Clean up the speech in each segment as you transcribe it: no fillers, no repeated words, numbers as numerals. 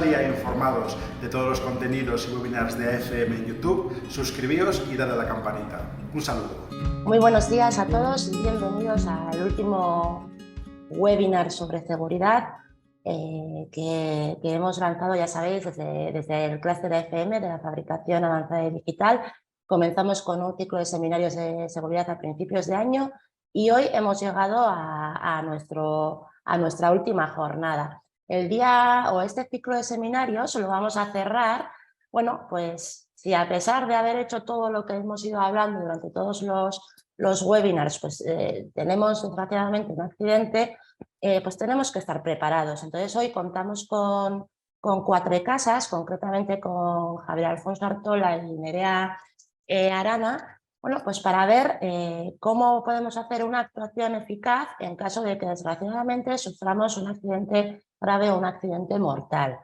día informados de todos los contenidos y webinars de AFM en YouTube, suscribíos y dale a la campanita. Un saludo. Muy buenos días a todos y bienvenidos al último webinar sobre seguridad que hemos lanzado, ya sabéis, desde el clúster de AFM de la fabricación avanzada y digital. Comenzamos con un ciclo de seminarios de seguridad a principios de año y hoy hemos llegado a nuestra última jornada. Este ciclo de seminarios lo vamos a cerrar, bueno, pues si a pesar de haber hecho todo lo que hemos ido hablando durante todos los webinars, pues tenemos desgraciadamente un accidente, pues tenemos que estar preparados. Entonces hoy contamos con cuatro casas, concretamente con Javier Alfonso Artola y Nerea Arana, bueno, pues para ver cómo podemos hacer una actuación eficaz en caso de que desgraciadamente suframos un accidente grave o un accidente mortal.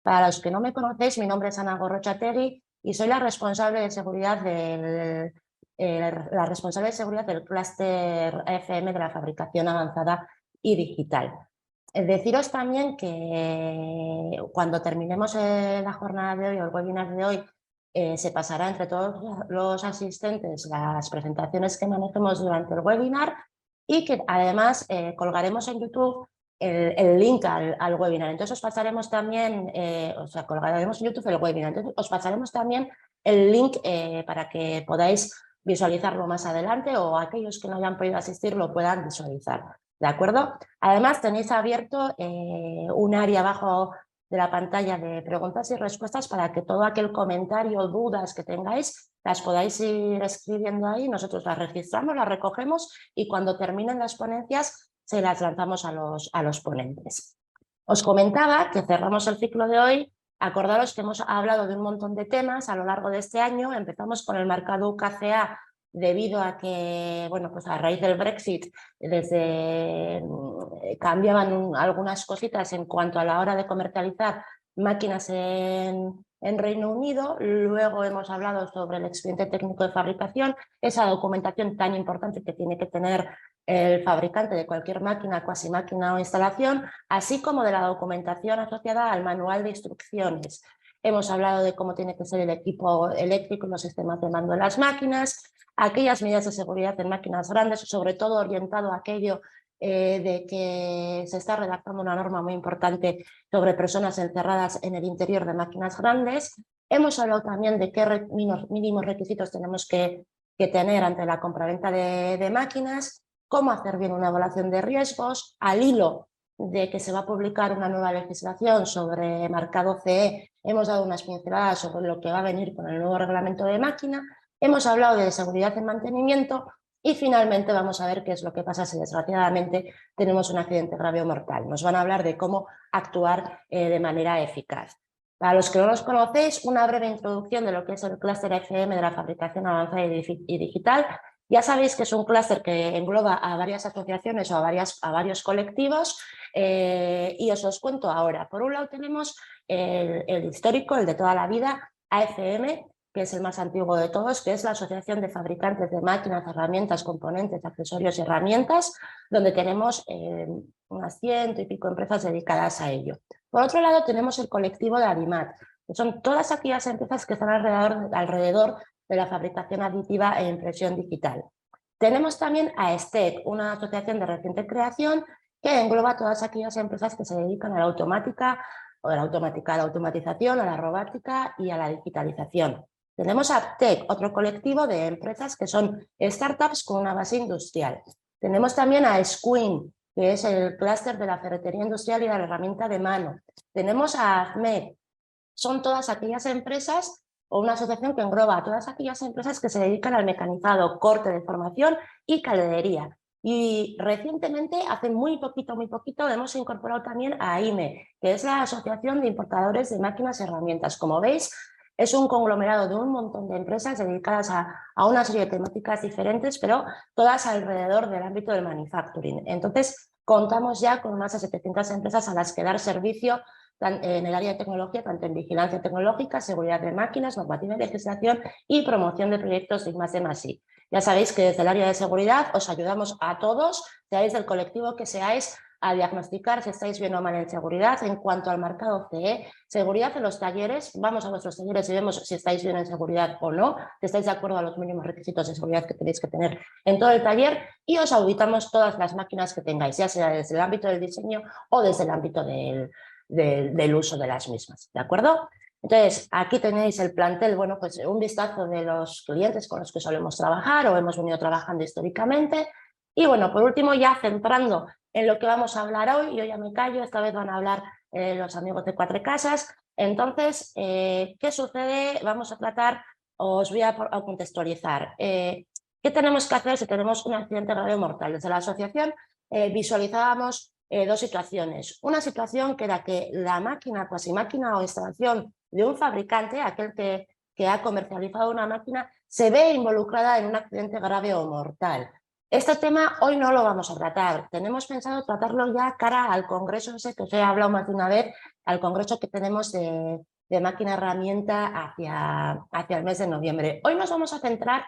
Para los que no me conocéis, mi nombre es Ana Gorrochategui y soy la responsable de seguridad del clúster AFM de la fabricación avanzada y digital. Deciros también que cuando terminemos la jornada de hoy o el webinar de hoy, se pasará entre todos los asistentes las presentaciones que manejemos durante el webinar y que además colgaremos en YouTube el link al webinar. Entonces os pasaremos también, colgaremos en YouTube el webinar. Entonces os pasaremos también el link para que podáis visualizarlo más adelante o aquellos que no hayan podido asistir lo puedan visualizar. ¿De acuerdo? Además tenéis abierto un área abajo de la pantalla de preguntas y respuestas para que todo aquel comentario o dudas que tengáis las podáis ir escribiendo ahí, nosotros las registramos, las recogemos y cuando terminen las ponencias se las lanzamos a los ponentes. Os comentaba que cerramos el ciclo de hoy. Acordaros que hemos hablado de un montón de temas a lo largo de este año. Empezamos con el mercado UKCA debido a que, bueno, pues a raíz del Brexit cambiaban algunas cositas en cuanto a la hora de comercializar máquinas en Reino Unido. Luego hemos hablado sobre el expediente técnico de fabricación, esa documentación tan importante que tiene que tener el fabricante de cualquier máquina, cuasi máquina o instalación, así como de la documentación asociada al manual de instrucciones. Hemos hablado de cómo tiene que ser el equipo eléctrico y los sistemas de mando de las máquinas, aquellas medidas de seguridad en máquinas grandes, sobre todo orientado a aquello de que se está redactando una norma muy importante sobre personas encerradas en el interior de máquinas grandes. Hemos hablado también de qué mínimos requisitos tenemos que tener ante la compraventa de máquinas, cómo hacer bien una evaluación de riesgos, al hilo de que se va a publicar una nueva legislación sobre marcado CE, hemos dado unas pinceladas sobre lo que va a venir con el nuevo reglamento de máquina, hemos hablado de seguridad en mantenimiento y finalmente vamos a ver qué es lo que pasa si desgraciadamente tenemos un accidente grave o mortal. Nos van a hablar de cómo actuar de manera eficaz. Para los que no los conocéis, una breve introducción de lo que es el clúster AFM de la fabricación avanzada y digital. Ya sabéis que es un clúster que engloba a varias asociaciones o a varios colectivos y os los cuento ahora. Por un lado tenemos el histórico, el de toda la vida, AFM, que es el más antiguo de todos, que es la Asociación de Fabricantes de Máquinas, Herramientas, Componentes, Accesorios y Herramientas, donde tenemos unas 100 y pico empresas dedicadas a ello. Por otro lado tenemos el colectivo de ADIMAT, que son todas aquellas empresas que están alrededor de la fabricación aditiva e impresión digital. Tenemos también a STEC, una asociación de reciente creación que engloba todas aquellas empresas que se dedican a la automática, a la automatización, a la robótica y a la digitalización. Tenemos a APTEC, otro colectivo de empresas que son startups con una base industrial. Tenemos también a SQUIN, que es el clúster de la ferretería industrial y de la herramienta de mano. Tenemos a AFMED, son todas aquellas empresas o una asociación que engloba a todas aquellas empresas que se dedican al mecanizado, corte de formación y calderería. Y recientemente, hace muy poquito, hemos incorporado también a AIME, que es la Asociación de Importadores de Máquinas y Herramientas. Como veis, es un conglomerado de un montón de empresas dedicadas a una serie de temáticas diferentes, pero todas alrededor del ámbito del manufacturing. Entonces, contamos ya con más de 700 empresas a las que dar servicio en el área de tecnología, tanto en vigilancia tecnológica, seguridad de máquinas, normativa y legislación y promoción de proyectos de I+D+I. Ya sabéis que desde el área de seguridad os ayudamos a todos, seáis del colectivo que seáis, a diagnosticar si estáis bien o mal en seguridad. En cuanto al marcado CE, seguridad en los talleres, vamos a vuestros talleres y vemos si estáis bien en seguridad o no, si estáis de acuerdo a los mínimos requisitos de seguridad que tenéis que tener en todo el taller, y os auditamos todas las máquinas que tengáis, ya sea desde el ámbito del diseño o desde el ámbito del uso de las mismas, ¿de acuerdo? Entonces, aquí tenéis el plantel, bueno, pues un vistazo de los clientes con los que solemos trabajar o hemos venido trabajando históricamente. Y bueno, por último, ya centrando en lo que vamos a hablar hoy, yo ya me callo, esta vez van a hablar los amigos de Cuatro Casas. Entonces, ¿qué sucede? Vamos a tratar, os voy a contextualizar. ¿Qué tenemos que hacer si tenemos un accidente grave o mortal? Desde la asociación visualizábamos dos situaciones. Una situación que era que la máquina, cuasi máquina o instalación de un fabricante, aquel que ha comercializado una máquina, se ve involucrada en un accidente grave o mortal. Este tema hoy no lo vamos a tratar. Tenemos pensado tratarlo ya cara al congreso ese que os he hablado más de una vez, al congreso que tenemos de máquina herramienta hacia el mes de noviembre. Hoy nos vamos a centrar,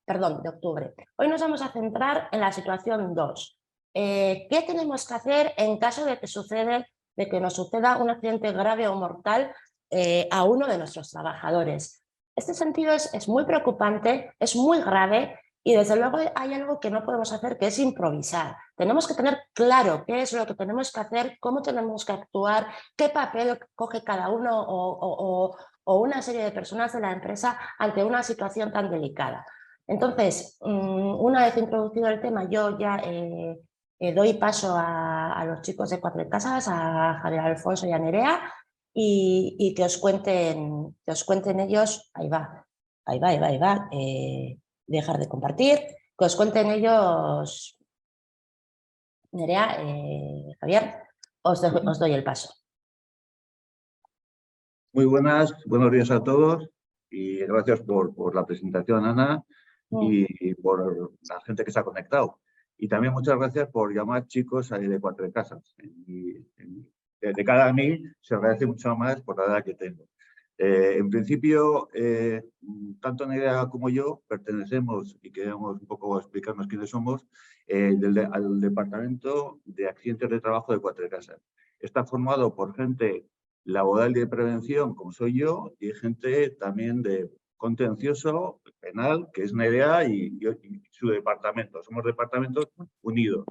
perdón, de octubre. Hoy nos vamos a centrar en la situación 2. ¿Qué tenemos que hacer en caso de que nos suceda un accidente grave o mortal a uno de nuestros trabajadores? Este sentido es muy preocupante, es muy grave y desde luego hay algo que no podemos hacer, que es improvisar. Tenemos que tener claro qué es lo que tenemos que hacer, cómo tenemos que actuar, qué papel coge cada uno o una serie de personas de la empresa ante una situación tan delicada. Entonces, una vez introducido el tema, yo ya doy paso a los chicos de Cuatro Casas, a Javier Alfonso y a Nerea, y que os cuenten ellos, ahí va, dejar de compartir, que os cuenten ellos, Nerea, Javier, os doy el paso. Muy buenos días a todos y gracias por la presentación, Ana, y por la gente que se ha conectado. Y también muchas gracias por llamar chicos ahí de Cuatro Casas. De cara a mí se agradece mucho más por la edad que tengo. En principio, tanto Nerea como yo pertenecemos, y queremos un poco explicarnos quiénes somos, al Departamento de Accidentes de Trabajo de Cuatro Casas. Está formado por gente laboral y de prevención, como soy yo, y gente también de contencioso, penal, que es Nerea y su departamento. Somos departamentos unidos.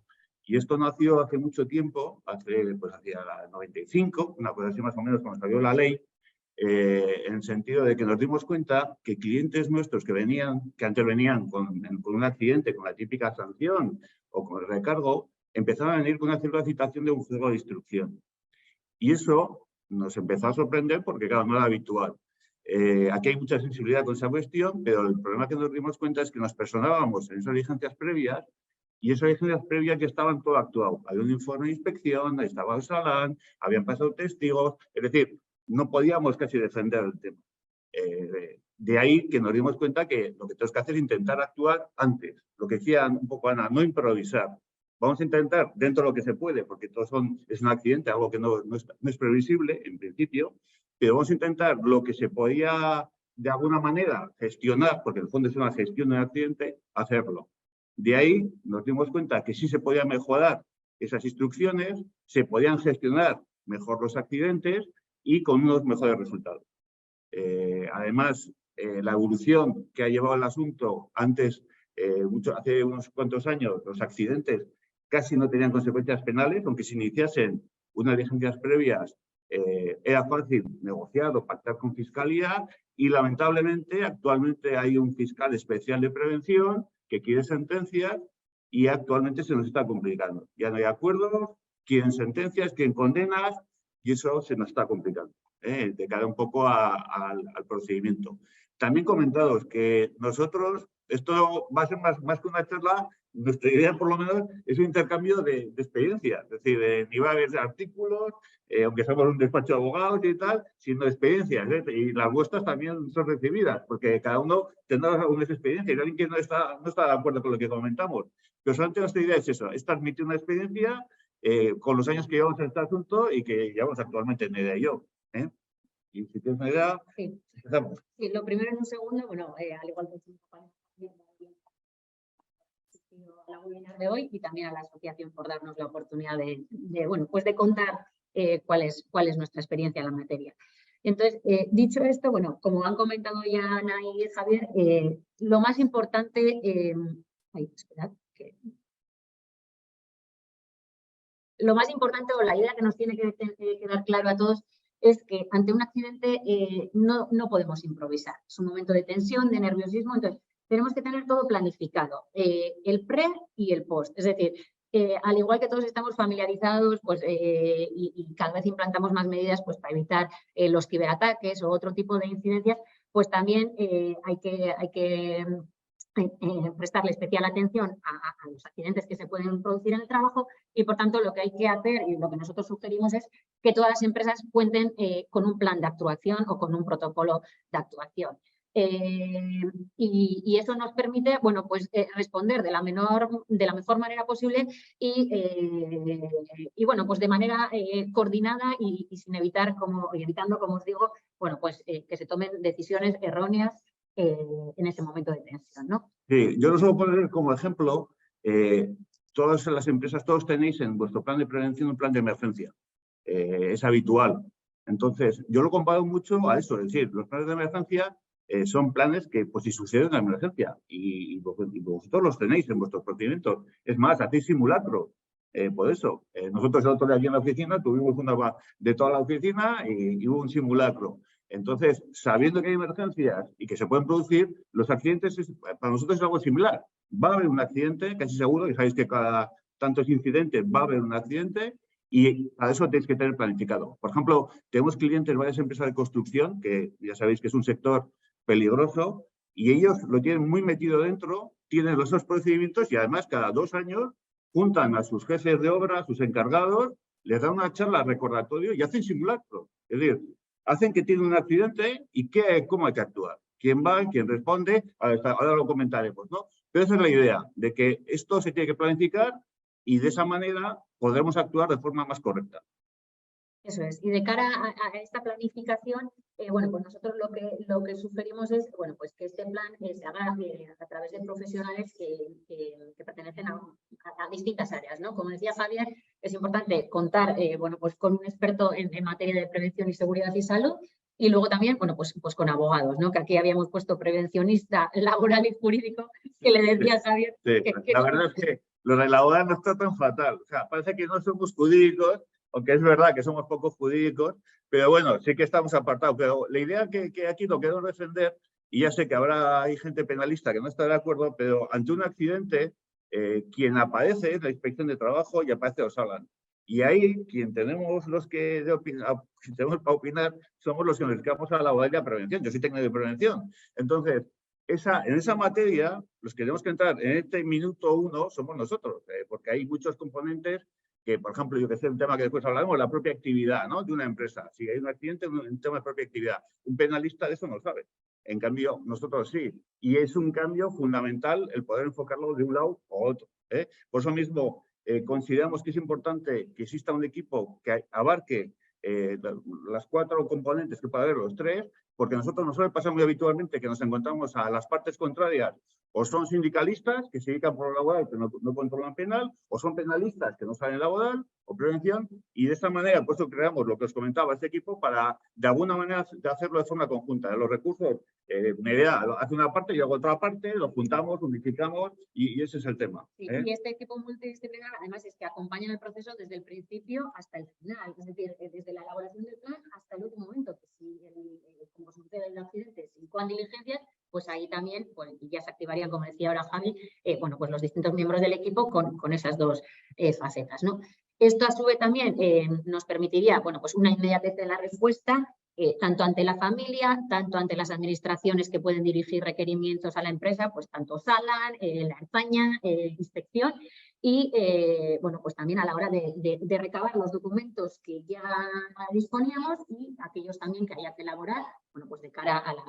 Y esto nació hace mucho tiempo, hacia el 95, una cosa así más o menos cuando salió la ley, en el sentido de que nos dimos cuenta que clientes nuestros que antes venían con un accidente, con la típica sanción o con el recargo, empezaban a venir con una cierta citación de un juego de instrucción. Y eso nos empezó a sorprender porque, claro, no era habitual. Aquí hay mucha sensibilidad con esa cuestión, pero el problema que nos dimos cuenta es que nos personábamos en esas diligencias previas y esas diligencias previas ya estaban todo actuado. Había un informe de inspección, estaba el salán, habían pasado testigos, es decir, no podíamos casi defender el tema. De ahí que nos dimos cuenta que lo que tenemos que hacer es intentar actuar antes. Lo que decía un poco Ana, no improvisar. Vamos a intentar, dentro de lo que se puede, porque es un accidente, algo que no es previsible en principio, pero vamos a intentar lo que se podía de alguna manera gestionar, porque en el fondo es una gestión del accidente, hacerlo. De ahí nos dimos cuenta que sí se podían mejorar esas instrucciones, se podían gestionar mejor los accidentes y con unos mejores resultados. Además, la evolución que ha llevado el asunto antes, hace unos cuantos años, los accidentes casi no tenían consecuencias penales, aunque se iniciasen unas diligencias previas, era fácil negociar o pactar con Fiscalía y lamentablemente actualmente hay un fiscal especial de prevención que quiere sentencias y actualmente se nos está complicando. Ya no hay acuerdos, quieren sentencias, quieren condenas y eso se nos está complicando, de cara un poco al procedimiento. También comentaros que nosotros, esto va a ser más que una charla, nuestra idea por lo menos es un intercambio de experiencias, es decir, ni va a haber artículos, aunque somos un despacho de abogados y tal, sino experiencias, y las vuestras también son recibidas, porque cada uno tendrá algunas experiencias, y alguien que no está de acuerdo con lo que comentamos. Pero solamente nuestra idea es eso, es transmitir una experiencia con los años que llevamos en este asunto y que llevamos actualmente Nerea y yo. Y si tienes una idea, sí. Empezamos. Sí, lo primero en un segundo, bueno, al igual que asistido a la webinar de hoy y también a la asociación por darnos la oportunidad de contar cuál es nuestra experiencia en la materia. Entonces, dicho esto, bueno, como han comentado ya Ana y Javier, lo más importante, lo más importante o la idea que nos tiene que quedar claro a todos es que ante un accidente no podemos improvisar. Es un momento de tensión, de nerviosismo, entonces tenemos que tener todo planificado, el pre y el post. Es decir, al igual que todos estamos familiarizados pues, y cada vez implantamos más medidas pues, para evitar los ciberataques o otro tipo de incidencias, pues también hay que prestarle especial atención a los accidentes que se pueden producir en el trabajo y, por tanto, lo que hay que hacer y lo que nosotros sugerimos es que todas las empresas cuenten con un plan de actuación o con un protocolo de actuación. Y eso nos permite, bueno, pues, responder de la mejor manera posible y bueno, pues de manera coordinada y sin evitando, como os digo, bueno, pues que se tomen decisiones erróneas en ese momento de tensión, ¿no? Sí, yo lo suelo poner como ejemplo, todas las empresas, todos tenéis en vuestro plan de prevención un plan de emergencia, es habitual. Entonces, yo lo comparo mucho a eso, es decir, los planes de emergencia son planes que, pues si sucede una emergencia y vosotros los tenéis en vuestros procedimientos, es más, hacéis simulacro. Por eso, nosotros el otro día aquí en la oficina tuvimos una de toda la oficina y hubo un simulacro. Entonces, sabiendo que hay emergencias y que se pueden producir, los accidentes para nosotros es algo similar. Va a haber un accidente, casi seguro, y sabéis que cada tantos incidentes va a haber un accidente y para eso tenéis que tener planificado. Por ejemplo, tenemos clientes, varias empresas de construcción, que ya sabéis que es un sector peligroso, y ellos lo tienen muy metido dentro, tienen los dos procedimientos y además cada 2 años juntan a sus jefes de obra, a sus encargados, les dan una charla recordatorio y hacen simulacro. Es decir, hacen que tienen un accidente y cómo hay que actuar. ¿Quién va? ¿Quién responde? Ahora lo comentaremos, ¿no? Pero esa es la idea, de que esto se tiene que planificar y de esa manera podremos actuar de forma más correcta. Eso es. Y de cara a esta planificación, bueno, pues nosotros lo que sugerimos es, bueno, pues que este plan se haga a través de profesionales que pertenecen a distintas áreas, ¿no? Como decía Javier, es importante contar, bueno, pues con un experto en materia de prevención y seguridad y salud y luego también, bueno, pues con abogados, ¿no? Que aquí habíamos puesto prevencionista laboral y jurídico, que le decía a Javier. Sí, la verdad es que lo de la abogados no está tan fatal. O sea, parece que no somos jurídicos, aunque es verdad que somos poco jurídicos, pero bueno, sí que estamos apartados. Pero la idea que aquí lo quiero defender, y ya sé que hay gente penalista que no está de acuerdo, pero ante un accidente, quien aparece es la inspección de trabajo y aparece Osalan. Y ahí, quien tenemos tenemos para opinar, somos los que nos dedicamos a la modalidad de prevención. Yo soy técnico de prevención. Entonces, en esa materia, los que tenemos que entrar en este minuto 1 somos nosotros, porque hay muchos componentes que, por ejemplo, yo que sé, un tema que después hablaremos, la propia actividad, ¿no? De una empresa. Si hay un accidente, un tema de propia actividad. Un penalista de eso no sabe. En cambio, nosotros sí. Y es un cambio fundamental el poder enfocarlo de un lado o otro. Por eso mismo, consideramos que es importante que exista un equipo que abarque las 4 componentes que puede haber, los 3, porque a nosotros nos suele pasar muy habitualmente que nos encontramos a las partes contrarias, o son sindicalistas que se dedican por lo laboral pero no controlan penal, o son penalistas que no saben laboral o prevención, y de esta manera pues creamos lo que os comentaba este equipo para de alguna manera hacerlo de forma conjunta. Los recursos, Nerea hace una parte y hago otra parte, los juntamos, unificamos y ese es el tema. Sí, y este equipo multidisciplinar además es que acompaña el proceso desde el principio hasta el final, es decir, desde la elaboración del plan hasta el último momento, que si como sucede el accidente, si con diligencias, pues ahí también pues, ya se activarían, como decía ahora Javi, bueno, pues los distintos miembros del equipo con esas dos facetas, ¿no? Esto a su vez también nos permitiría, bueno, pues una inmediatez de la respuesta, tanto ante la familia, tanto ante las administraciones que pueden dirigir requerimientos a la empresa, pues tanto Salan, la España, inspección, y bueno, pues también a la hora de recabar los documentos que ya disponíamos y aquellos también que haya que elaborar, bueno, pues de cara a la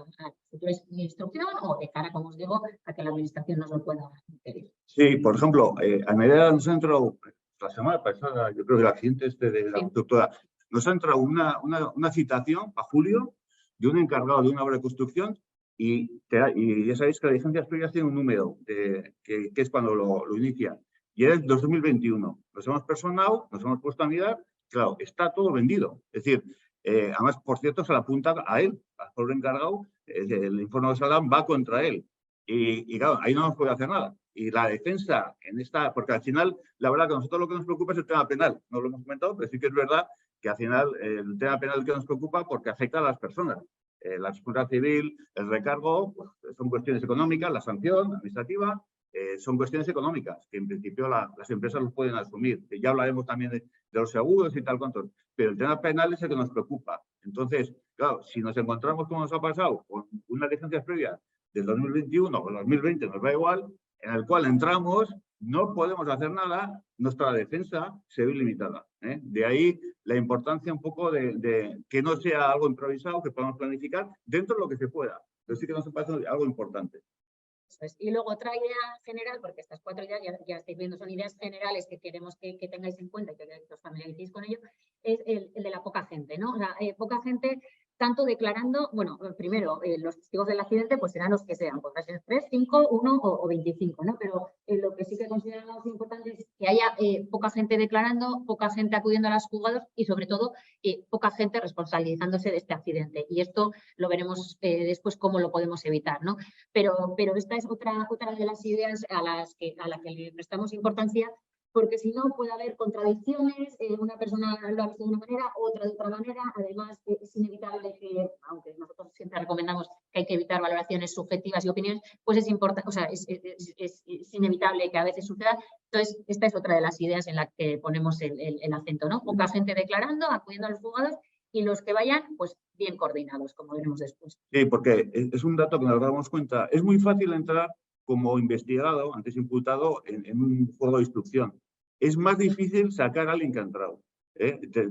futura instrucción o de cara, como os digo, a que la administración nos lo pueda pedir. Sí, por ejemplo, a medida nos ha entrado, la semana pasada, yo creo que el accidente de la constructora, nos ha entrado una citación a julio de un encargado de una obra de construcción y ya sabéis que la licencia previa tiene un número, que es cuando lo inicia, y es 2021. Nos hemos personado, nos hemos puesto a mirar, claro, está todo vendido. Es decir, además, por cierto, se le apunta a él, al pobre encargado, el informe de Salam va contra él. Y claro, ahí no nos puede hacer nada. Y la defensa en esta, porque al final, la verdad que a nosotros lo que nos preocupa es el tema penal. No lo hemos comentado, pero sí que es verdad que al final el tema penal que nos preocupa porque afecta a las personas. La responsabilidad civil, el recargo, pues, son cuestiones económicas, la sanción administrativa, son cuestiones económicas que en principio las empresas los pueden asumir. Ya hablaremos también de los seguros y tal cuanto, pero el tema penal es el que nos preocupa. Entonces, claro, si nos encontramos como nos ha pasado con una licencia previa del 2021 o 2020, nos da igual, en el cual entramos, no podemos hacer nada, nuestra defensa se ve limitada. De ahí la importancia un poco de que no sea algo improvisado, que podamos planificar dentro de lo que se pueda. Pero sí que nos parece algo importante. Y luego otra idea general, porque estas 4 ideas ya estáis viendo, son ideas generales que queremos que tengáis en cuenta y que os familiaricéis con ello, es el de la poca gente, ¿no? O sea, poca gente tanto declarando, bueno, primero, los testigos del accidente pues serán los que sean, podrán ser 3, 5, 1 o 25, ¿no? Pero lo que sí que consideramos importante es que haya poca gente declarando, poca gente acudiendo a los juzgados y sobre todo poca gente responsabilizándose de este accidente. Y esto lo veremos después cómo lo podemos evitar, ¿no? Pero esta es otra de las ideas a la que le prestamos importancia, porque si no puede haber contradicciones, una persona lo ha visto de una manera, otra de otra manera. Además, es inevitable que, aunque nosotros siempre recomendamos que hay que evitar valoraciones subjetivas y opiniones, pues es importante, o sea, es inevitable que a veces suceda. Entonces, esta es otra de las ideas en la que ponemos el acento, ¿no? Poca gente declarando, acudiendo a los juzgados, y los que vayan, pues bien coordinados, como veremos después. Sí, porque es un dato que nos damos cuenta. Es muy fácil entrar como investigado, antes imputado, en un juego de instrucción. Es más difícil sacar a alguien que ha entrado.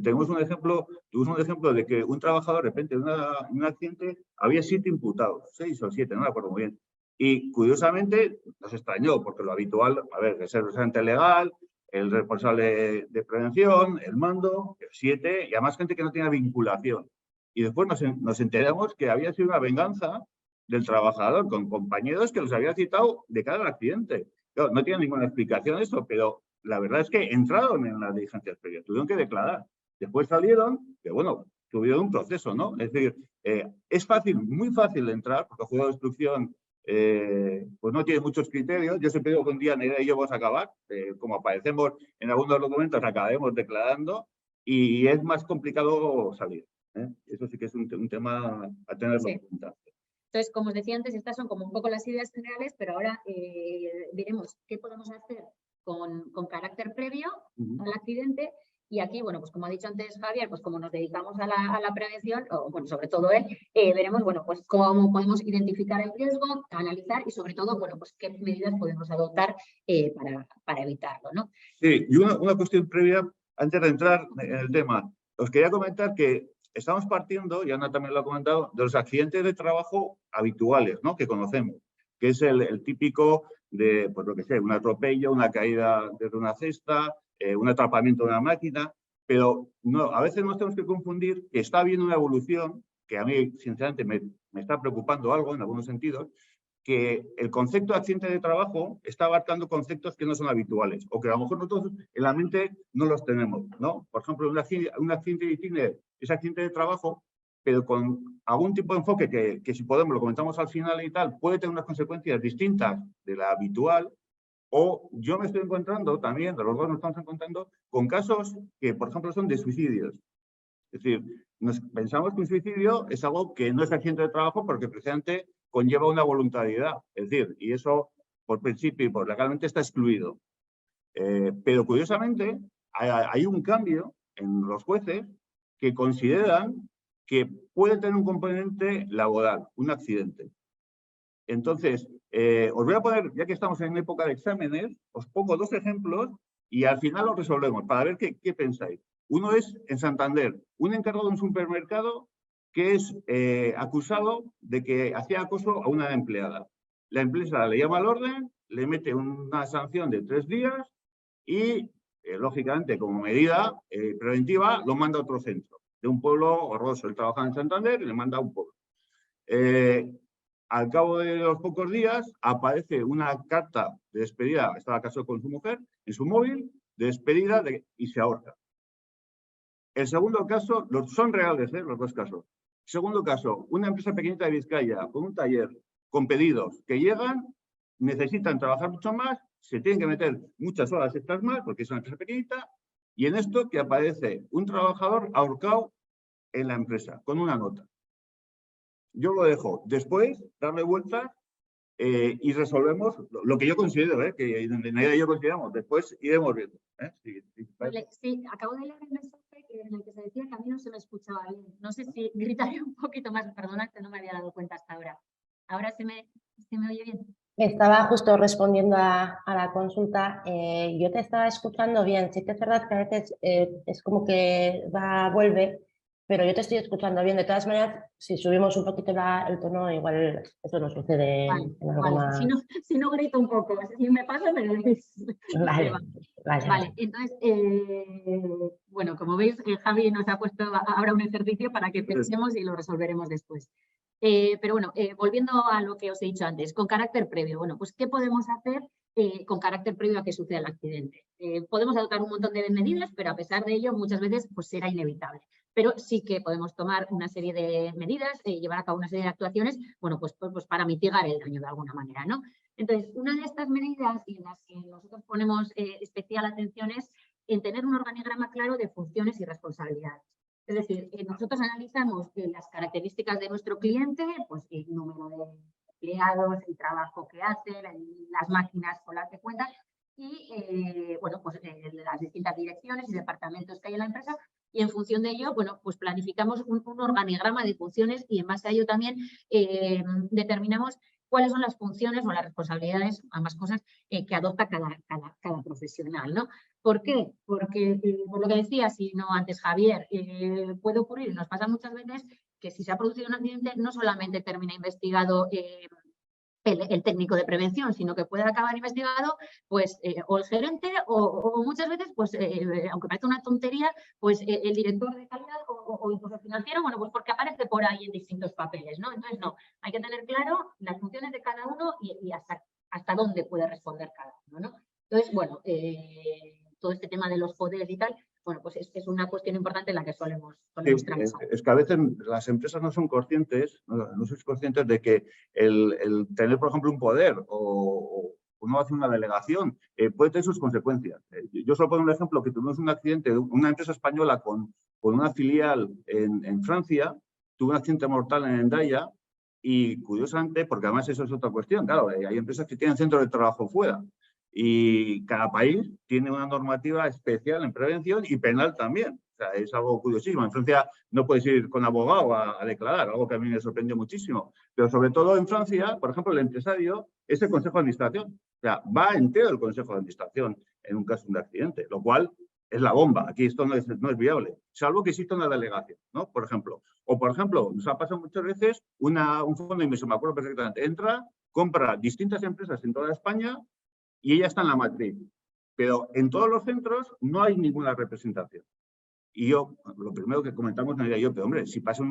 Tuvimos un ejemplo de que un trabajador, de repente, en un accidente, había 7 imputados, 6 o 7, no me acuerdo muy bien. Y curiosamente nos extrañó, porque lo habitual, a ver, es el representante legal, el responsable de prevención, el mando, 7, y además gente que no tenía vinculación. Y después nos enteramos que había sido una venganza del trabajador con compañeros que los había citado de cara al accidente. Claro, no tiene ninguna explicación eso, pero la verdad es que entraron en las diligencias previas, tuvieron que declarar. Después salieron, que bueno, tuvieron un proceso, ¿no? Es decir, es fácil, muy fácil entrar, porque el juego de instrucción pues no tiene muchos criterios. Yo siempre digo que un día Nerea y yo vamos a acabar, como aparecemos en algunos documentos, acabemos declarando, y es más complicado salir. Eso sí que es un tema a tenerlo en cuenta. Entonces, como os decía antes, estas son como un poco las ideas generales, pero ahora veremos qué podemos hacer con carácter previo al accidente. Y aquí, bueno, pues como ha dicho antes Javier, pues como nos dedicamos a la prevención, o bueno, sobre todo él, veremos, bueno, pues cómo podemos identificar el riesgo, analizar y sobre todo, bueno, pues qué medidas podemos adoptar para evitarlo, ¿no? Sí, y una cuestión previa, antes de entrar en el tema, os quería comentar que estamos partiendo, y Ana también lo ha comentado, de los accidentes de trabajo habituales, ¿no? Que conocemos, que es el típico de, pues lo que sé, un atropello, una caída desde una cesta, un atrapamiento de una máquina, pero no, a veces nos tenemos que confundir que está habiendo una evolución, que a mí, sinceramente, me está preocupando algo en algunos sentidos, que el concepto de accidente de trabajo está abarcando conceptos que no son habituales, o que a lo mejor nosotros en la mente no los tenemos, ¿no? Por ejemplo, un accidente de cine es accidente de trabajo, pero con algún tipo de enfoque que si podemos, lo comentamos al final y tal, puede tener unas consecuencias distintas de la habitual. O yo me estoy encontrando también, de los dos nos estamos encontrando, con casos que, por ejemplo, son de suicidios. Es decir, pensamos que un suicidio es algo que no es accidente de trabajo porque precisamente conlleva una voluntariedad. Es decir, y eso por principio y por legalmente está excluido. Pero curiosamente hay un cambio en los jueces que consideran que puede tener un componente laboral, un accidente. Entonces, os voy a poner, ya que estamos en época de exámenes, os pongo 2 ejemplos y al final los resolvemos para ver qué pensáis. Uno es en Santander, un encargado de un supermercado que es acusado de que hacía acoso a una empleada. La empresa le llama al orden, le mete una sanción de 3 días y, lógicamente, como medida preventiva, lo manda a otro centro, de un pueblo horroroso. Él trabaja en Santander y le manda a un pueblo. al cabo de los pocos días aparece una carta de despedida, estaba casado con su mujer, en su móvil, de despedida y se ahorca. El segundo caso, son reales, los dos casos. Segundo caso, una empresa pequeñita de Vizcaya, con un taller, con pedidos que llegan, necesitan trabajar mucho más, se tienen que meter muchas horas extras más, porque es una empresa pequeñita, y en esto que aparece un trabajador ahorcado en la empresa, con una nota. Yo lo dejo después, darle vueltas y resolvemos lo que yo considero, que Naida y yo consideramos. Después iremos viendo. Vale, sí, acabo de leer el mensaje en el que se decía que a mí no se me escuchaba bien. No sé si gritaré un poquito más, perdona que no me había dado cuenta hasta ahora. ¿Ahora se me oye bien? Estaba justo respondiendo a la consulta. Yo te estaba escuchando bien. Sí que es verdad que a veces es como que vuelve, pero yo te estoy escuchando bien. De todas maneras, si subimos un poquito el tono, igual eso no sucede Vale, en alguna... vale. Si no grito un poco, si me pasa, me lo decís. Vale, Vale, entonces, bueno, como veis, Javi nos ha puesto ahora un ejercicio para que pensemos y lo resolveremos después. Pero bueno, volviendo a lo que os he dicho antes, con carácter previo, bueno, pues ¿qué podemos hacer con carácter previo a que suceda el accidente? Podemos adoptar un montón de medidas, pero a pesar de ello, muchas veces pues será inevitable. Pero sí que podemos tomar una serie de medidas, llevar a cabo una serie de actuaciones, bueno, pues para mitigar el daño de alguna manera, ¿no? Entonces, una de estas medidas en las que nosotros ponemos especial atención es en tener un organigrama claro de funciones y responsabilidades. Es decir, nosotros analizamos las características de nuestro cliente, pues el número de empleados, el trabajo que hacen, las máquinas con las que cuentan y, bueno, pues las distintas direcciones y departamentos que hay en la empresa y en función de ello, bueno, pues planificamos un organigrama de funciones y en base a ello también determinamos cuáles son las funciones o las responsabilidades, ambas cosas, que adopta cada profesional, ¿no? ¿Por qué? Porque, por lo que decía, si no antes Javier, puede ocurrir, nos pasa muchas veces que si se ha producido un accidente no solamente termina investigado el técnico de prevención, sino que puede acabar investigado pues o el gerente o muchas veces, pues aunque parezca una tontería, pues el director de calidad o incluso el financiero, bueno, pues porque aparece por ahí en distintos papeles, ¿no? Entonces, no, hay que tener claro las funciones de cada uno y hasta dónde puede responder cada uno, ¿no? Entonces, bueno, todo este tema de los poderes y tal, bueno, pues es una cuestión importante en la que solemos trabajar. Es que a veces las empresas no son conscientes, no sois conscientes de que el tener, por ejemplo, un poder o uno hace una delegación puede tener sus consecuencias. Yo solo pongo un ejemplo, que tuvimos un accidente, una empresa española con una filial en Francia, tuvo un accidente mortal en Hendaya y curiosamente, porque además eso es otra cuestión, claro, hay empresas que tienen centros de trabajo fuera. Y cada país tiene una normativa especial en prevención y penal también. O sea, es algo curiosísimo. En Francia no puedes ir con abogado a declarar, algo que a mí me sorprendió muchísimo. Pero sobre todo en Francia, por ejemplo, el empresario es el Consejo de Administración. O sea, va entero el Consejo de Administración en un caso de accidente, lo cual es la bomba. Aquí esto no es viable, salvo que exista una delegación, ¿no? Por ejemplo. O, por ejemplo, nos ha pasado muchas veces un fondo de inversión, me acuerdo perfectamente, entra, compra distintas empresas en toda España y ella está en la matriz. Pero en todos los centros no hay ninguna representación. Y yo, lo primero que comentamos, no era yo, pero hombre, si pasa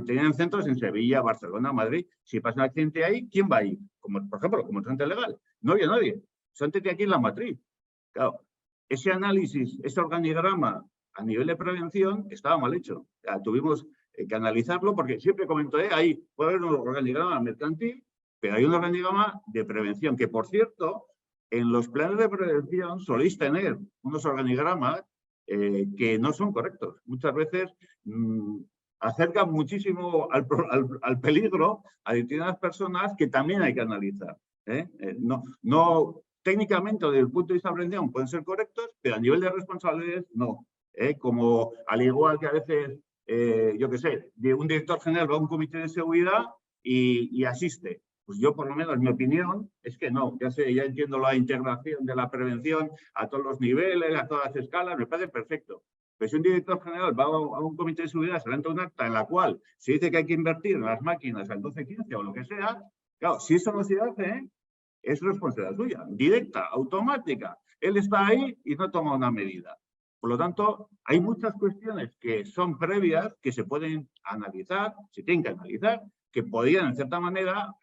tenían centros en Sevilla, Barcelona, Madrid, si pasa un accidente ahí, ¿quién va a ir? Como, por ejemplo, como agente legal. No había nadie. Son de aquí en la matriz. Claro, ese análisis, ese organigrama a nivel de prevención estaba mal hecho. O sea, tuvimos que analizarlo porque siempre comento, ahí puede haber un organigrama mercantil, pero hay un organigrama de prevención que, por cierto, en los planes de prevención soléis tener unos organigramas que no son correctos. Muchas veces acercan muchísimo al peligro a determinadas personas que también hay que analizar. No, técnicamente, desde el punto de vista de prevención, pueden ser correctos, pero a nivel de responsabilidades, no. Como al igual que a veces, yo qué sé, un director general va a un comité de seguridad y asiste. Pues yo, por lo menos, mi opinión es que no. Ya entiendo la integración de la prevención a todos los niveles, a todas las escalas, me parece perfecto. Pero si un director general va a un comité de seguridad, se levanta un acta en la cual se dice que hay que invertir en las máquinas al 12-15 o lo que sea, claro, si eso no se hace, es responsabilidad suya, directa, automática. Él está ahí y no toma una medida. Por lo tanto, hay muchas cuestiones que son previas, que se pueden analizar, se tienen que analizar, que podían, en cierta manera,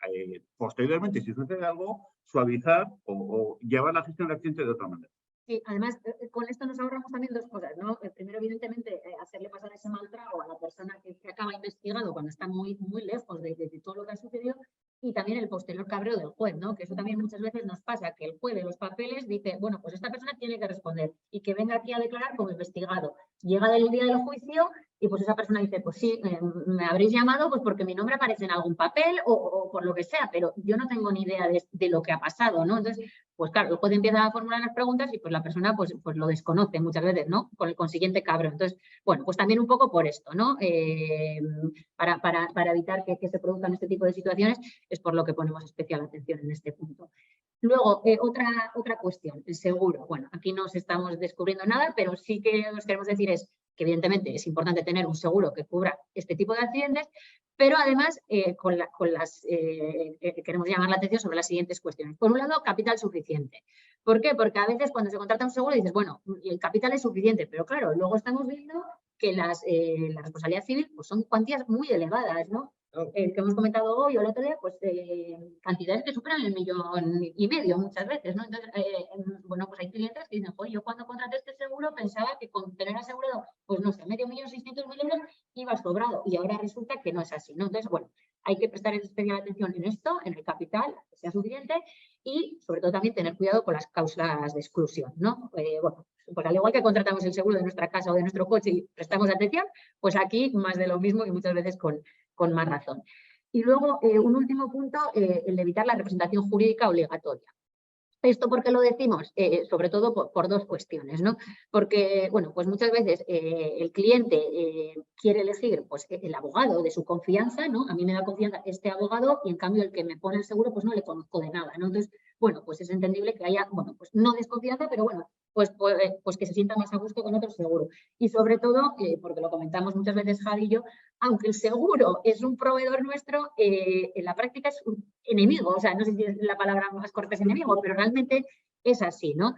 posteriormente, si sucede algo, suavizar o llevar la gestión del accidente de otra manera. Sí, además, con esto nos ahorramos también dos cosas, ¿no? Primero, evidentemente, hacerle pasar ese mal trago a la persona que acaba investigado cuando está muy, muy lejos de todo lo que ha sucedido, y también el posterior cabreo del juez, ¿no? Que eso también muchas veces nos pasa, que el juez de los papeles dice, bueno, pues esta persona tiene que responder y que venga aquí a declarar como investigado. Llega el día del juicio y pues esa persona dice, pues sí, me habréis llamado pues porque mi nombre aparece en algún papel o por lo que sea, pero yo no tengo ni idea de lo que ha pasado, ¿no? Entonces, pues claro, el juez empieza a formular las preguntas y pues la persona pues lo desconoce muchas veces, ¿no? Con el consiguiente cabreo. Entonces, bueno, pues también un poco por esto, ¿no? Para evitar que se produzcan este tipo de situaciones, es por lo que ponemos especial atención en este punto. Luego, otra cuestión, el seguro. Bueno, aquí no os estamos descubriendo nada, pero sí que os queremos decir es que evidentemente es importante tener un seguro que cubra este tipo de accidentes, pero además queremos llamar la atención sobre las siguientes cuestiones. Por un lado, capital suficiente. ¿Por qué? Porque a veces cuando se contrata un seguro dices, bueno, el capital es suficiente, pero claro, luego estamos viendo que la responsabilidad civil pues son cuantías muy elevadas, ¿no? Que hemos comentado hoy o el otro día, pues cantidades que superan el 1,5 millones muchas veces, ¿no? Entonces, bueno, pues hay clientes que dicen, oye, yo cuando contraté este seguro pensaba que con tener asegurado, pues no sé, 5.600.000 euros iba sobrado y ahora resulta que no es así, ¿no? Entonces, bueno, hay que prestar especial atención en esto, en el capital, que sea suficiente y sobre todo también tener cuidado con las cláusulas de exclusión, ¿no? Bueno, pues al igual que contratamos el seguro de nuestra casa o de nuestro coche y prestamos atención, pues aquí más de lo mismo y muchas veces con más razón. Y luego, un último punto, el de evitar la representación jurídica obligatoria. ¿Esto por qué lo decimos? Sobre todo por dos cuestiones, ¿no? Porque, bueno, pues muchas veces el cliente quiere elegir pues, el abogado de su confianza, ¿no? A mí me da confianza este abogado y en cambio el que me pone el seguro pues no le conozco de nada, ¿no? Entonces, bueno, pues es entendible que haya, bueno, pues no desconfianza, pero bueno, pues que se sienta más a gusto con otro seguro. Y sobre todo, porque lo comentamos muchas veces Javi y yo, aunque el seguro es un proveedor nuestro, en la práctica es un enemigo, o sea, no sé si es la palabra más corta es enemigo, pero realmente es así, ¿no?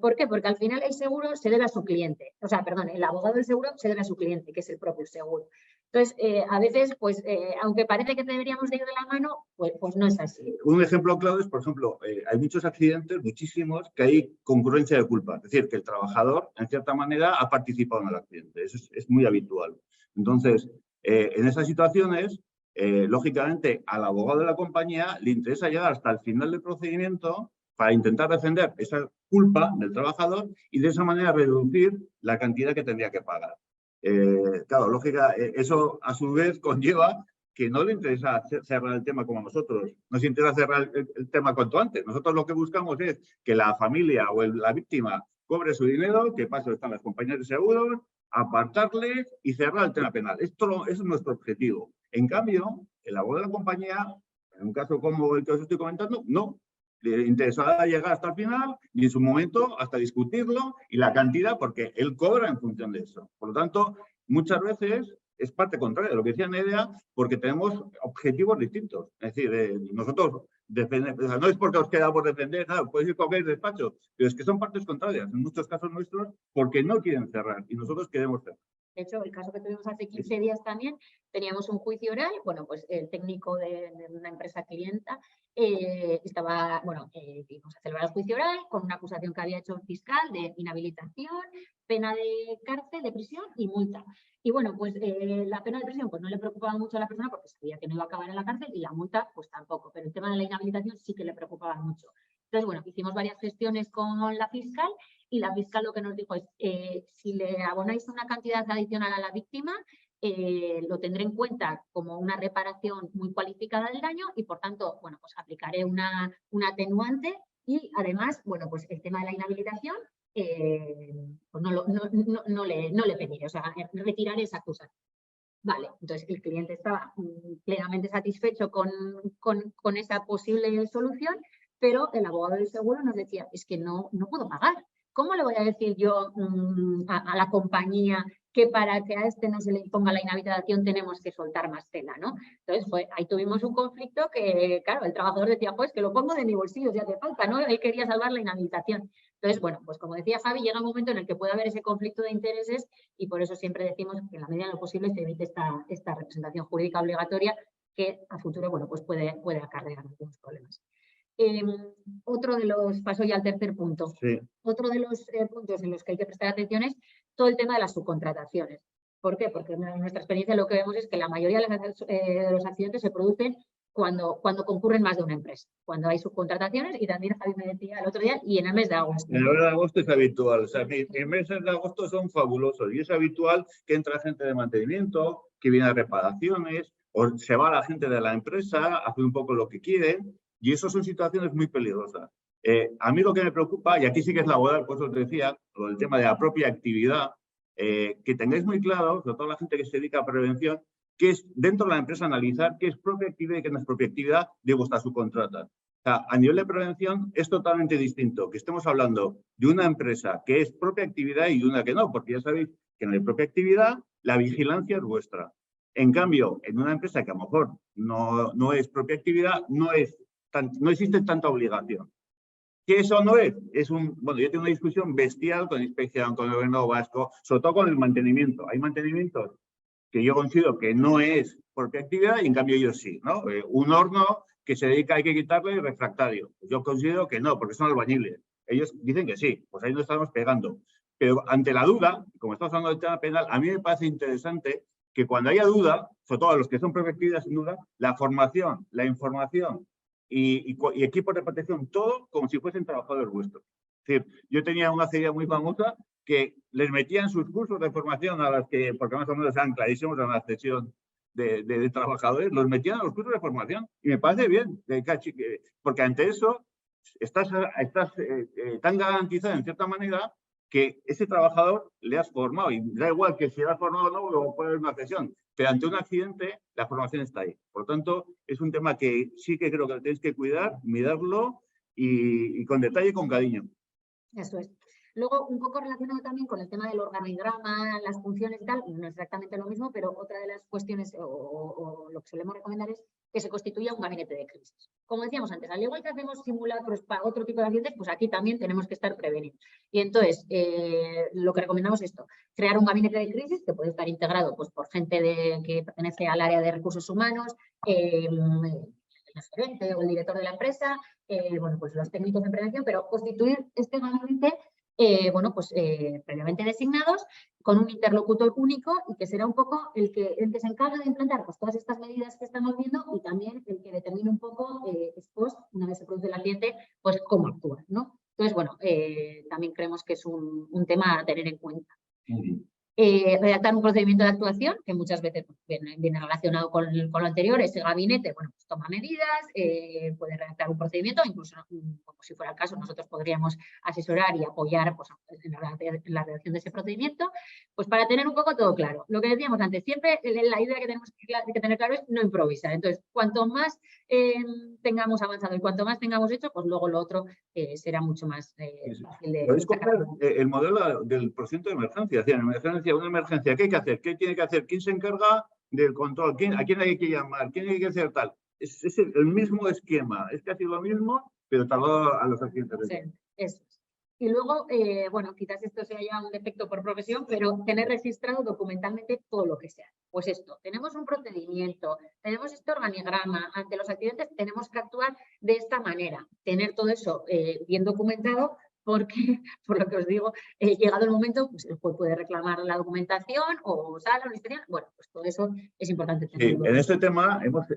¿Por qué? Porque al final el seguro se debe a su cliente, o sea, perdón, el abogado del seguro se debe a su cliente, que es el propio seguro. Entonces, a veces, pues, aunque parece que deberíamos de ir de la mano, pues no es así. Un ejemplo claro es, por ejemplo, hay muchos accidentes, muchísimos, que hay congruencia de culpa. Es decir, que el trabajador, en cierta manera, ha participado en el accidente. Eso es muy habitual. Entonces, en esas situaciones, lógicamente, al abogado de la compañía le interesa llegar hasta el final del procedimiento para intentar defender esa culpa del trabajador y de esa manera reducir la cantidad que tendría que pagar. Claro, eso a su vez conlleva que no le interesa cerrar el tema como a nosotros. Nos interesa cerrar el tema cuanto antes. Nosotros lo que buscamos es que la familia o la víctima cobre su dinero, que para eso están las compañías de seguros, apartarle y cerrar el tema penal. Eso es nuestro objetivo. En cambio, el abogado de la compañía, en un caso como el que os estoy comentando, no. Le interesará llegar hasta el final y en su momento hasta discutirlo y la cantidad, porque él cobra en función de eso. Por lo tanto, muchas veces es parte contraria de lo que decía Nerea, porque tenemos objetivos distintos. Es decir, nosotros defendemos, o sea, no es porque os queda por defender, claro, podéis ir a cualquier despacho, pero es que son partes contrarias, en muchos casos nuestros, porque no quieren cerrar y nosotros queremos cerrar. De hecho, el caso que tuvimos hace 15 días también, teníamos un juicio oral, bueno, pues el técnico de una empresa clienta estaba, bueno, íbamos a celebrar el juicio oral con una acusación que había hecho el fiscal de inhabilitación, pena de cárcel, de prisión y multa. Y bueno, pues la pena de prisión pues no le preocupaba mucho a la persona porque sabía que no iba a acabar en la cárcel y la multa pues tampoco, pero el tema de la inhabilitación sí que le preocupaba mucho. Entonces, bueno, hicimos varias gestiones con la fiscal y la fiscal lo que nos dijo es, si le abonáis una cantidad adicional a la víctima, lo tendré en cuenta como una reparación muy cualificada del daño y, por tanto, bueno, pues aplicaré una atenuante y, además, bueno, pues el tema de la inhabilitación, pues no le pediré, o sea, retiraré esa acusación. Vale, entonces el cliente estaba plenamente satisfecho con esa posible solución, pero el abogado del seguro nos decía, es que no puedo pagar. ¿Cómo le voy a decir yo a la compañía que para que a este no se le imponga la inhabilitación tenemos que soltar más tela, ¿no? Entonces, pues ahí tuvimos un conflicto que, claro, el trabajador decía, pues que lo pongo de mi bolsillo si hace falta, ¿no? Él quería salvar la inhabilitación. Entonces, bueno, pues como decía Javi, llega un momento en el que puede haber ese conflicto de intereses y por eso siempre decimos que en la medida de lo posible se evite esta representación jurídica obligatoria que a futuro, bueno, pues puede acarrear algunos problemas. Otro de los, paso ya al tercer punto, Sí. otro de los puntos en los que hay que prestar atención es todo el tema de las subcontrataciones. ¿Por qué? Porque en nuestra experiencia lo que vemos es que la mayoría de los accidentes se producen cuando concurren más de una empresa, cuando hay subcontrataciones, y también Javi me decía el otro día, y en el mes de agosto. En el mes de agosto es habitual, o sea, mis meses de agosto son fabulosos y es habitual que entra gente de mantenimiento, que viene a reparaciones, o se va la gente de la empresa, hace un poco lo que quieren, y eso son situaciones muy peligrosas. A mí lo que me preocupa, y aquí sí que es laboral, por eso te decía, el tema de la propia actividad, que tengáis muy claro, sobre todo la gente que se dedica a prevención, que es dentro de la empresa analizar qué es propia actividad y qué no es propia actividad de vuestras subcontratas. O sea, a nivel de prevención es totalmente distinto que estemos hablando de una empresa que es propia actividad y de una que no, porque ya sabéis que en la propia actividad la vigilancia es vuestra. En cambio, en una empresa que a lo mejor no es propia actividad, no existe tanta obligación. ¿Qué eso no es? Bueno, yo tengo una discusión bestial con inspección, con el gobierno vasco, sobre todo con el mantenimiento. Hay mantenimientos que yo considero que no es propia actividad y en cambio ellos sí, ¿no? Un horno que se dedica, hay que quitarle el refractario. Yo considero que no, porque son albañiles. Ellos dicen que sí, pues ahí nos estamos pegando. Pero ante la duda, como estamos hablando del tema penal, a mí me parece interesante que cuando haya duda, sobre todo a los que son propia actividad sin duda, la formación, la información y equipos de protección, todo como si fuesen trabajadores vuestros. Es decir, yo tenía una acería muy famosa que les metían sus cursos de formación a las que, porque más o menos eran clarísimos en la sesión de trabajadores, los metían a los cursos de formación. Y me parece bien, porque ante eso estás tan garantizado en cierta manera que ese trabajador le has formado. Y da igual que si lo has formado o no, luego puede haber una cesión. Pero ante un accidente, la formación está ahí. Por lo tanto, es un tema que sí que creo que tenéis que cuidar, mirarlo y con detalle y con cariño. Eso es. Luego, un poco relacionado también con el tema del organigrama, las funciones y tal, no es exactamente lo mismo, pero otra de las cuestiones o lo que solemos recomendar es que se constituya un gabinete de crisis. Como decíamos antes, al igual que hacemos simulacros para otro tipo de accidentes, pues aquí también tenemos que estar prevenidos. Y entonces, lo que recomendamos es esto, crear un gabinete de crisis que puede estar integrado pues, por gente que pertenece al área de recursos humanos, el gerente o el director de la empresa, bueno, pues los técnicos de prevención, pero constituir este gabinete previamente designados con un interlocutor único y que será un poco el que se encarga de implantar pues, todas estas medidas que estamos viendo y también el que determine un poco después, una vez se produce el accidente, pues cómo actuar, ¿no? Entonces, bueno, también creemos que es un tema a tener en cuenta. Redactar un procedimiento de actuación, que muchas veces viene relacionado con lo anterior. Ese gabinete, bueno, pues toma medidas, puede redactar un procedimiento, incluso, como si fuera el caso, nosotros podríamos asesorar y apoyar pues, en la redacción de ese procedimiento, pues para tener un poco todo claro. Lo que decíamos antes, siempre la idea que tenemos que tener claro es no improvisar. Entonces, cuanto más tengamos avanzado y cuanto más tengamos hecho, pues luego lo otro será mucho más fácil de sacar. El modelo del procedimiento de emergencia. Una emergencia, ¿qué hay que hacer? ¿Qué tiene que hacer? ¿Quién se encarga del control? ¿A quién hay que llamar? ¿Quién hay que hacer tal? Es el mismo esquema. Es casi lo mismo, pero trasladado a los accidentes. Sí, eso es. Y luego, bueno, quizás esto sea ya un defecto por profesión, pero tener registrado documentalmente todo lo que sea. Pues esto, tenemos un procedimiento, tenemos este organigrama, ante los accidentes tenemos que actuar de esta manera, tener todo eso bien documentado, porque, por lo que os digo, llegado el momento, pues el juez puede reclamar la documentación o sala, una inspección. Bueno, pues todo eso es importante tenerlo. Sí, en este tema hemos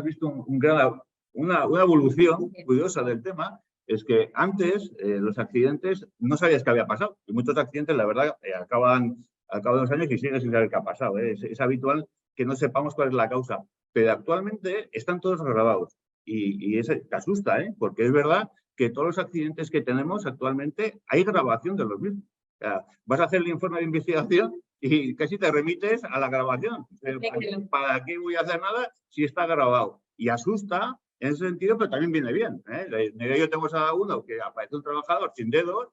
visto una evolución curiosa del tema. Es que antes los accidentes no sabías qué había pasado. Y muchos accidentes, la verdad, acaban al cabo de los años y siguen sin saber qué ha pasado. Es habitual que no sepamos cuál es la causa. Pero actualmente están todos grabados. Y te asusta, porque es verdad que todos los accidentes que tenemos actualmente hay grabación de los mismos. O sea, vas a hacer el informe de investigación y casi te remites a la grabación. ¿Para qué voy a hacer nada si está grabado? Y asusta en ese sentido, pero también viene bien. Yo tengo a uno que aparece un trabajador sin dedos,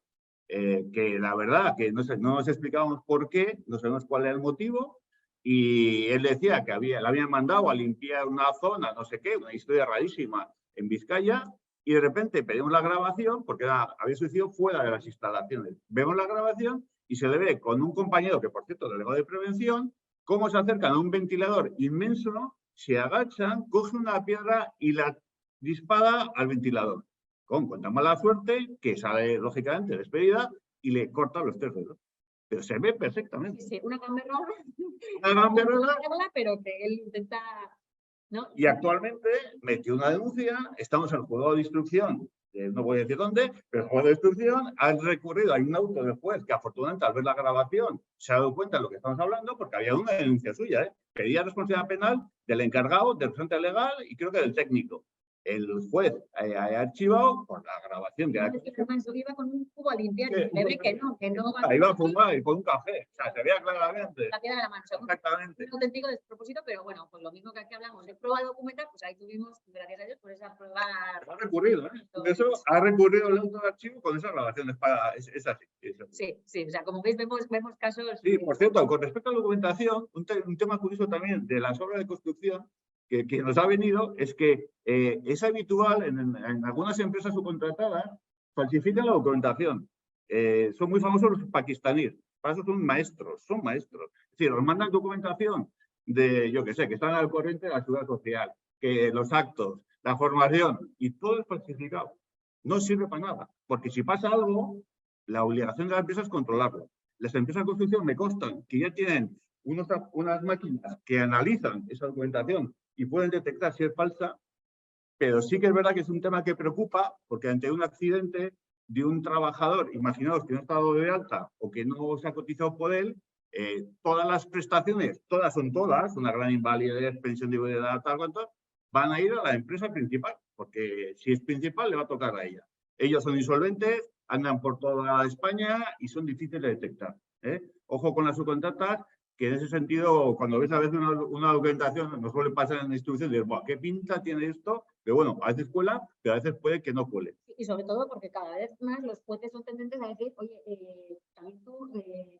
que la verdad que no nos explicábamos por qué, no sabemos cuál era el motivo, y él decía que le habían mandado a limpiar una zona, no sé qué, una historia rarísima en Vizcaya, y de repente pedimos la grabación, porque había sucedido fuera de las instalaciones. Vemos la grabación y se le ve con un compañero, que por cierto, delegado de prevención, cómo se acercan a un ventilador inmenso se agachan, coge una piedra y la dispara al ventilador. Con cuanta mala suerte, que sale lógicamente despedida y le corta los 3 dedos. Pero se ve perfectamente. Sí, una gamberrola, Una gamberrola. pero que él intenta, ¿no? Y actualmente metió una denuncia, estamos en el juzgado de instrucción, no voy a decir dónde, pero el juzgado de instrucción han recurrido, hay un auto del juez que afortunadamente al ver la grabación se ha dado cuenta de lo que estamos hablando, porque había una denuncia suya, pedía responsabilidad penal del encargado, del representante legal y creo que del técnico. El juez ha archivado por la grabación que ha hecho. Iba con un cubo a limpiar y Sí, le ve que no va Iba a fumar y con un café, o sea, se veía claramente. la piedra de la mano. O sea, Exactamente. un auténtico despropósito, pero bueno, pues lo mismo que aquí hablamos de prueba documental, pues ahí tuvimos, gracias a Dios, por esa prueba. Ha recurrido, ¿eh? Por eso ha recurrido el auto de archivo con esas grabaciones. Es así. Sí, o sea, como veis, vemos casos. Sí, por cierto, con respecto a la documentación, un tema curioso también de las obras de construcción que nos ha venido es que es habitual en algunas empresas subcontratadas falsifican la documentación. Son muy famosos los pakistaníes. Para eso son maestros. Es decir, os mandan documentación de, yo qué sé, que están al corriente de la seguridad social, que los actos, la formación, y todo es falsificado. No sirve para nada, porque si pasa algo, la obligación de la empresa es controlarlo. Las empresas de construcción me constan que ya tienen unas máquinas que analizan esa documentación y pueden detectar si es falsa, pero sí que es verdad que es un tema que preocupa porque ante un accidente de un trabajador, imaginaos que no ha estado de alta o que no se ha cotizado por él, todas las prestaciones, todas, una gran invalidez, pensión de viudedad, tal cuanto, van a ir a la empresa principal, porque si es principal le va a tocar a ella. Ellos son insolventes, andan por toda España y son difíciles de detectar. Ojo con las subcontratas, que en ese sentido, cuando ves a veces una documentación, nos suele pasar en la instrucción de, ¿qué pinta tiene esto? Pero bueno, a veces cuela, pero a veces puede que no cuele. Y sobre todo porque cada vez más los jueces son tendentes a decir, oye, también tú,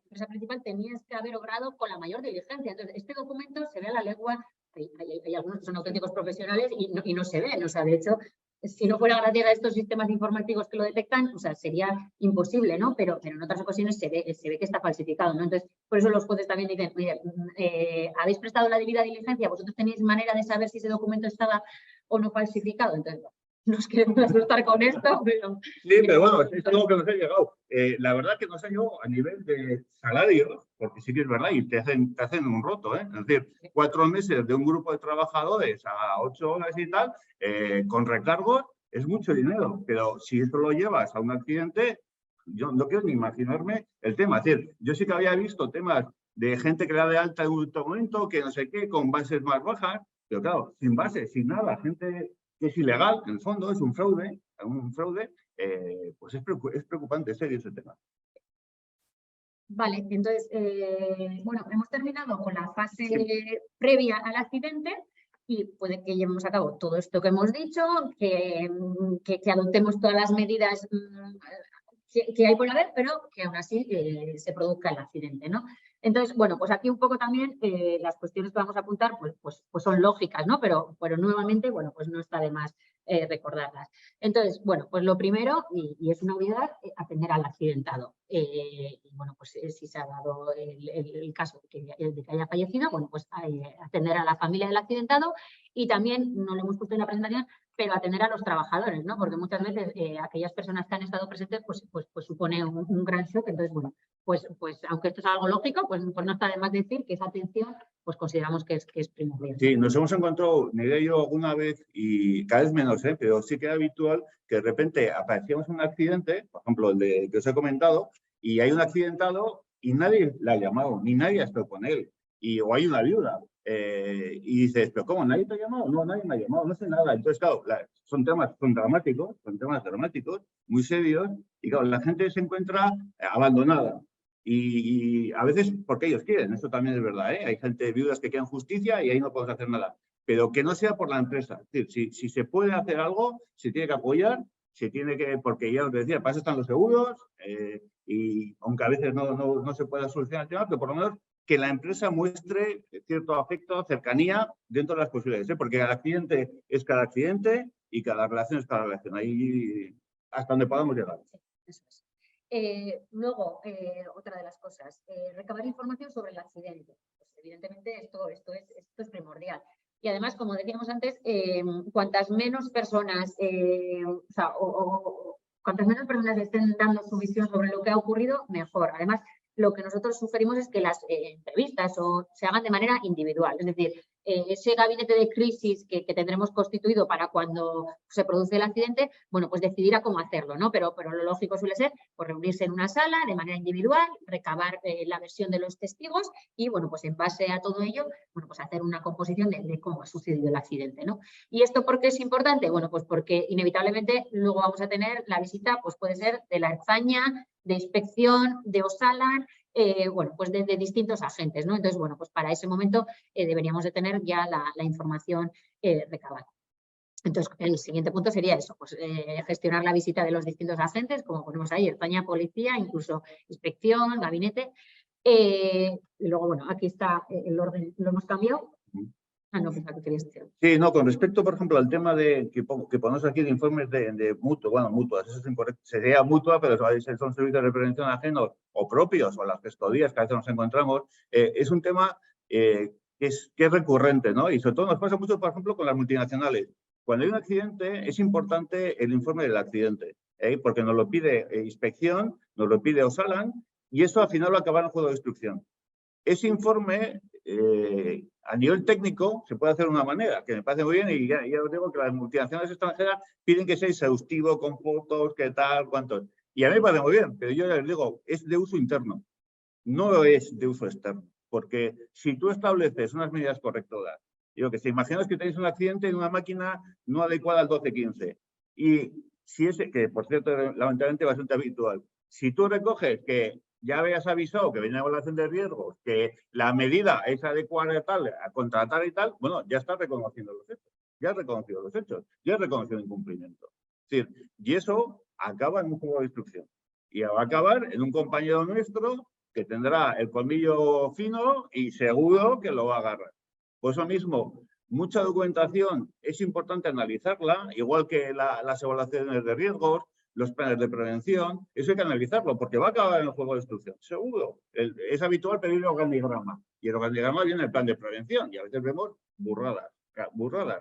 empresa principal, tenías que haber obrado con la mayor diligencia. Entonces, este documento se ve a la legua, hay algunos que son auténticos profesionales y no se ven. O sea, de hecho, si no fuera gracias a estos sistemas informáticos que lo detectan, o sea, sería imposible, ¿no? Pero en otras ocasiones se ve que está falsificado, ¿no? Entonces, por eso los jueces también dicen, oye, ¿habéis prestado la debida diligencia? ¿Vosotros tenéis manera de saber si ese documento estaba o no falsificado? Entonces, nos queremos asustar con esto, pero... Sí, pero bueno, es algo que nos ha llegado. La verdad que nos ha llegado a nivel de salarios, porque sí que es verdad, y te hacen un roto, ¿eh? Es decir, 4 meses de un grupo de trabajadores a 8 horas y tal, con recargos, es mucho dinero. Pero si esto lo llevas a un accidente, yo no quiero ni imaginarme el tema. Es decir, yo sí que había visto temas de gente que da de alta en un momento, que no sé qué, con bases más bajas, pero claro, sin base, sin nada, gente que es ilegal, en el fondo es un fraude, pues es preocupante, serio ese tema. Vale, entonces, bueno, hemos terminado con la fase previa al accidente y puede que llevemos a cabo todo esto que hemos dicho, que adoptemos todas las medidas que hay por haber, pero que aún así se produzca el accidente, ¿no? Entonces, bueno, pues aquí un poco también las cuestiones que vamos a apuntar pues son lógicas, ¿no? Pero nuevamente, bueno, pues no está de más recordarlas. Entonces, bueno, pues lo primero, y es una obviedad, atender al accidentado. Y bueno, pues si se ha dado el caso de que haya fallecido, bueno, pues atender a la familia del accidentado y también, no lo hemos puesto en la presentación, pero atender a los trabajadores, ¿no? Porque muchas veces aquellas personas que han estado presentes pues supone un gran shock. Entonces, bueno, pues aunque esto es algo lógico, pues no está de más decir que esa atención pues consideramos que es primordial. Sí, nos hemos encontrado, Nerea y yo, alguna vez, y cada vez menos, pero sí que era habitual que de repente aparecíamos un accidente, por ejemplo, el que os he comentado, y hay un accidentado y nadie le ha llamado, ni nadie ha estado con él, o hay una viuda. Y dices, ¿pero cómo? ¿Nadie te ha llamado? No, nadie me ha llamado, no sé nada. Entonces, claro, son temas dramáticos, muy serios, y claro, la gente se encuentra abandonada. Y a veces porque ellos quieren, eso también es verdad, ¿eh? Hay gente viudas que quieren justicia y ahí no podemos hacer nada. Pero que no sea por la empresa. Es decir, si se puede hacer algo, se tiene que apoyar, porque ya os decía, para eso están los seguros, y aunque a veces no se pueda solucionar el tema, pero por lo menos que la empresa muestre cierto afecto, cercanía dentro de las posibilidades, ¿eh? Porque cada accidente es cada accidente y cada relación es cada relación. Ahí hasta donde podamos llegar. Eso es. Luego, otra de las cosas, recabar información sobre el accidente. Pues, evidentemente esto es primordial. y además, como decíamos antes, cuantas menos personas, cuantas menos personas estén dando su visión sobre lo que ha ocurrido, mejor. Además, lo que nosotros sugerimos es que las entrevistas se hagan de manera individual. Es decir, ese gabinete de crisis que tendremos constituido para cuando se produce el accidente, bueno, pues decidirá cómo hacerlo, ¿no? Pero lo lógico suele ser pues, reunirse en una sala de manera individual, recabar la versión de los testigos y, bueno, pues en base a todo ello, bueno, pues hacer una composición de cómo ha sucedido el accidente, ¿no? ¿Y esto por qué es importante? Bueno, pues porque inevitablemente luego vamos a tener la visita, pues puede ser de la Ertzaintza, de inspección, de Osalan, bueno, pues de distintos agentes, ¿no? Entonces, bueno, pues para ese momento deberíamos de tener ya la información recabada. Entonces, el siguiente punto sería eso, pues gestionar la visita de los distintos agentes, como ponemos ahí, Ertzaintza, policía, incluso inspección, gabinete. Y luego, bueno, aquí está el orden, lo hemos cambiado. Ah, no, pues lo que querías decir. Sí, no, con respecto, por ejemplo, al tema de que ponemos aquí de informes de mutuo, bueno, mutuas, eso es incorrecto, sería mutua, pero son servicios de prevención ajenos o propios, o las gestorías que a veces nos encontramos, es un tema que es recurrente, ¿no? Y sobre todo nos pasa mucho, por ejemplo, con las multinacionales. Cuando hay un accidente, es importante el informe del accidente, porque nos lo pide inspección, nos lo pide Osalan, y eso al final lo acaba en el juego de instrucción. Ese informe, a nivel técnico, se puede hacer de una manera, que me parece muy bien, y ya os digo que las multinacionales extranjeras piden que sea exhaustivo, con fotos, qué tal, cuántos. Y a mí me parece muy bien, pero yo ya les digo, es de uso interno, no es de uso externo. Porque si tú estableces unas medidas correctoras, digo que si imaginas que tenéis un accidente en una máquina no adecuada al 1215, y si ese, que por cierto, lamentablemente es bastante habitual, si tú recoges que ya habías avisado que venía evaluación de riesgos, que la medida es adecuada tal, a contratar y tal, bueno, ya estás reconociendo los hechos, ya has reconocido los hechos, ya has reconocido el incumplimiento. Es decir, y eso acaba en un juego de instrucción. Y va a acabar en un compañero nuestro que tendrá el colmillo fino y seguro que lo va a agarrar. Por eso mismo, mucha documentación es importante analizarla, igual que las evaluaciones de riesgos, los planes de prevención, eso hay que analizarlo, porque va a acabar en el juego de instrucción, seguro. Es habitual pedir el organigrama, y el organigrama viene el plan de prevención, y a veces vemos burradas,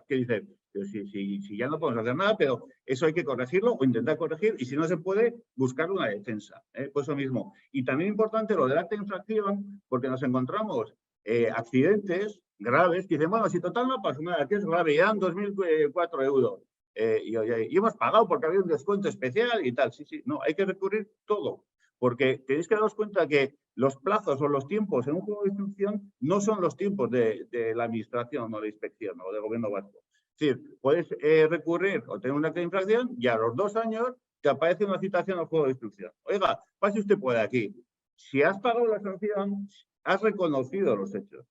que dicen, pero si ya no podemos hacer nada, pero eso hay que corregirlo o intentar corregir, y si no se puede, buscar una defensa. Por eso mismo. Y también importante lo del acta de infracción, porque nos encontramos accidentes graves, que dicen, bueno, si total no pasa nada, que es grave, ya dan 2.004 euros. Y hemos pagado porque había un descuento especial y tal. Sí, no, hay que recurrir todo, porque tenéis que daros cuenta que los plazos o los tiempos en un juego de instrucción no son los tiempos de la administración o de inspección o del gobierno vasco. Es decir, puedes recurrir o tener una acta de infracción y a los 2 años te aparece una citación al juego de instrucción. Oiga, pase usted por aquí. Si has pagado la sanción, has reconocido los hechos.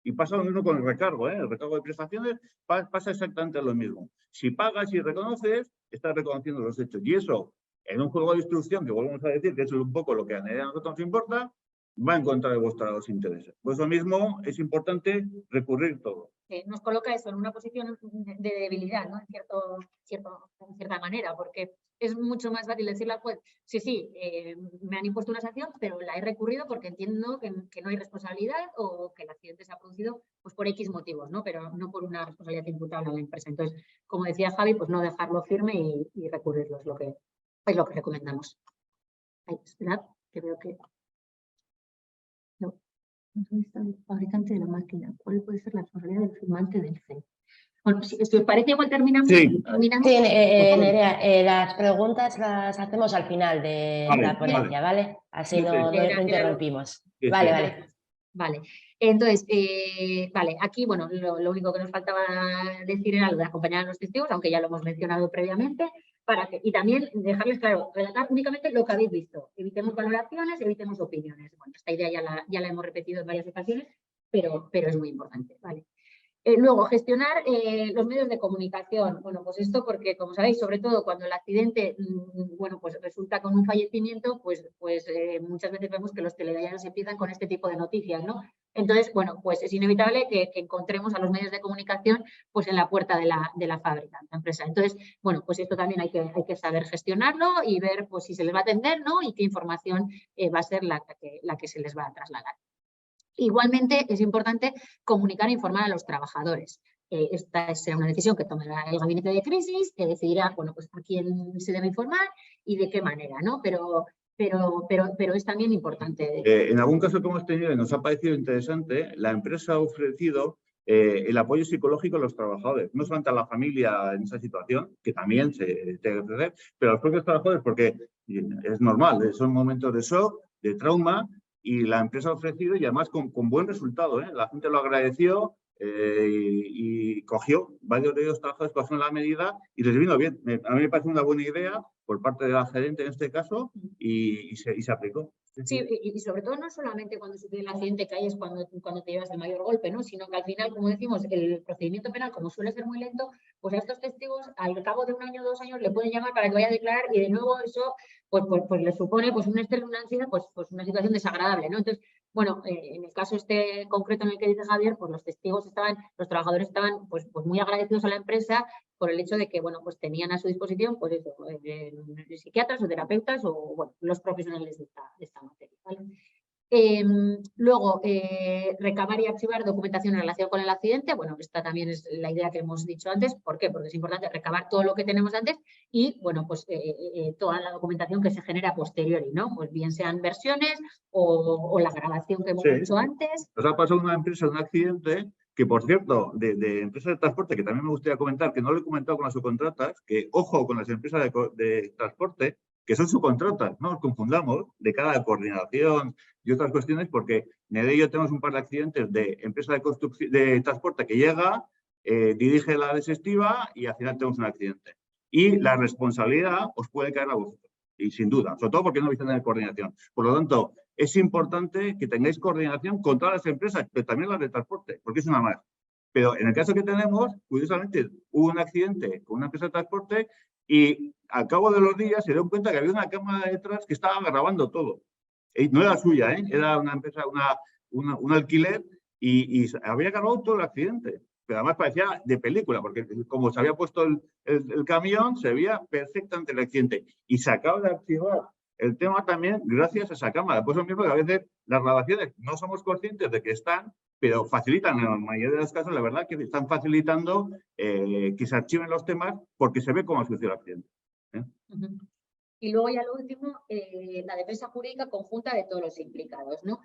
Y pasa lo mismo con el recargo, el recargo de prestaciones pasa exactamente lo mismo. Si pagas y reconoces, estás reconociendo los hechos. Y eso, en un juego de instrucción, que volvemos a decir que eso es un poco lo que a nosotros nos importa, va en contra de vuestros intereses. Por eso mismo es importante recurrir todo. Nos coloca eso en una posición de debilidad, ¿no? En cierta manera, porque es mucho más fácil decirle al juez, sí, me han impuesto una sanción, pero la he recurrido porque entiendo que no hay responsabilidad o que el accidente se ha producido pues, por X motivos, ¿no? Pero no por una responsabilidad imputable a la empresa. Entonces, como decía Javi, pues no dejarlo firme y recurrirlo es lo que recomendamos. Ay, esperad, que veo que... No. ¿Dónde está el fabricante de la máquina? ¿Cuál puede ser la responsabilidad del firmante del CE? Bueno, si os parece, igual terminamos. Sí. Nerea, las preguntas las hacemos al final de la ponencia, ¿vale? Así no interrumpimos. Vale. Entonces, aquí, bueno, lo único que nos faltaba decir era lo de acompañar a los testigos, aunque ya lo hemos mencionado previamente, y también dejarles claro, relatar únicamente lo que habéis visto. Evitemos valoraciones, evitemos opiniones. Bueno, esta idea ya la hemos repetido en varias ocasiones, pero es muy importante, ¿vale? Luego, gestionar los medios de comunicación. Bueno, pues esto porque, como sabéis, sobre todo cuando el accidente, bueno, pues resulta con un fallecimiento, pues muchas veces vemos que los telediarios empiezan con este tipo de noticias, ¿no? Entonces, bueno, pues es inevitable que encontremos a los medios de comunicación pues en la puerta de la fábrica, de la empresa. Entonces, bueno, pues esto también hay que saber gestionarlo y ver pues si se les va a atender, ¿no? Y qué información va a ser la que se les va a trasladar. Igualmente es importante comunicar e informar a los trabajadores. esta será una decisión que tomará el gabinete de crisis, que decidirá, bueno, pues a quién se debe informar y de qué manera, ¿no? Pero es también importante. En algún caso que hemos tenido y nos ha parecido interesante, la empresa ha ofrecido el apoyo psicológico a los trabajadores, no solamente a la familia en esa situación, que también se tiene que ofrecer, pero a los propios trabajadores, porque es normal, son momentos de shock, de trauma, y la empresa ha ofrecido, y además con buen resultado, la gente lo agradeció y cogió, varios de ellos trabajadores cogieron la medida y les vino bien. A mí me parece una buena idea por parte de la gerente en este caso y se aplicó. Sí, y sobre todo no solamente cuando sucede el accidente que hay es cuando te llevas el mayor golpe, ¿no? Sino que al final, como decimos, el procedimiento penal, como suele ser muy lento, pues a estos testigos al cabo de 1 año o 2 años le pueden llamar para que vaya a declarar y de nuevo eso pues le supone pues un estrés, una ansiedad, pues una situación desagradable, ¿no? Entonces, bueno, en el caso este concreto en el que dice Javier, pues los trabajadores estaban pues muy agradecidos a la empresa por el hecho de que, bueno, pues tenían a su disposición, pues eso, psiquiatras o terapeutas o, bueno, los profesionales de esta materia, ¿vale? Luego, recabar y archivar documentación en relación con el accidente. Bueno, esta también es la idea que hemos dicho antes. ¿Por qué? Porque es importante recabar todo lo que tenemos antes y, bueno, pues toda la documentación que se genera a posteriori, ¿no? Pues bien sean versiones o la grabación que hemos hecho antes. Nos ha pasado una empresa un accidente que, por cierto, de empresas de transporte, que también me gustaría comentar, que no lo he comentado con las subcontratas, que ojo con las empresas de transporte, que son subcontratas, no nos confundamos, de cara a coordinación y otras cuestiones, porque Nerea y yo tenemos un par de accidentes de empresa de transporte que llega, dirige la desestiva y al final tenemos un accidente. Y la responsabilidad os puede caer a vosotros, y sin duda, sobre todo porque no vais a tener coordinación. Por lo tanto, es importante que tengáis coordinación con todas las empresas, pero también las de transporte, porque es una más. Pero en el caso que tenemos, curiosamente, hubo un accidente con una empresa de transporte y al cabo de los días se dieron cuenta que había una cámara detrás que estaba grabando todo. Y no era suya, era una empresa, un alquiler y había grabado todo el accidente. Pero además parecía de película, porque como se había puesto el camión, se veía perfectamente el accidente. Y se acaba de archivar el tema también gracias a esa cámara. Por eso mismo que a veces las grabaciones no somos conscientes de que están, pero facilitan, en la mayoría de los casos, la verdad que están facilitando que se archiven los temas porque se ve cómo ha sucedido el accidente. Y luego ya lo último, la defensa jurídica conjunta de todos los implicados, ¿no?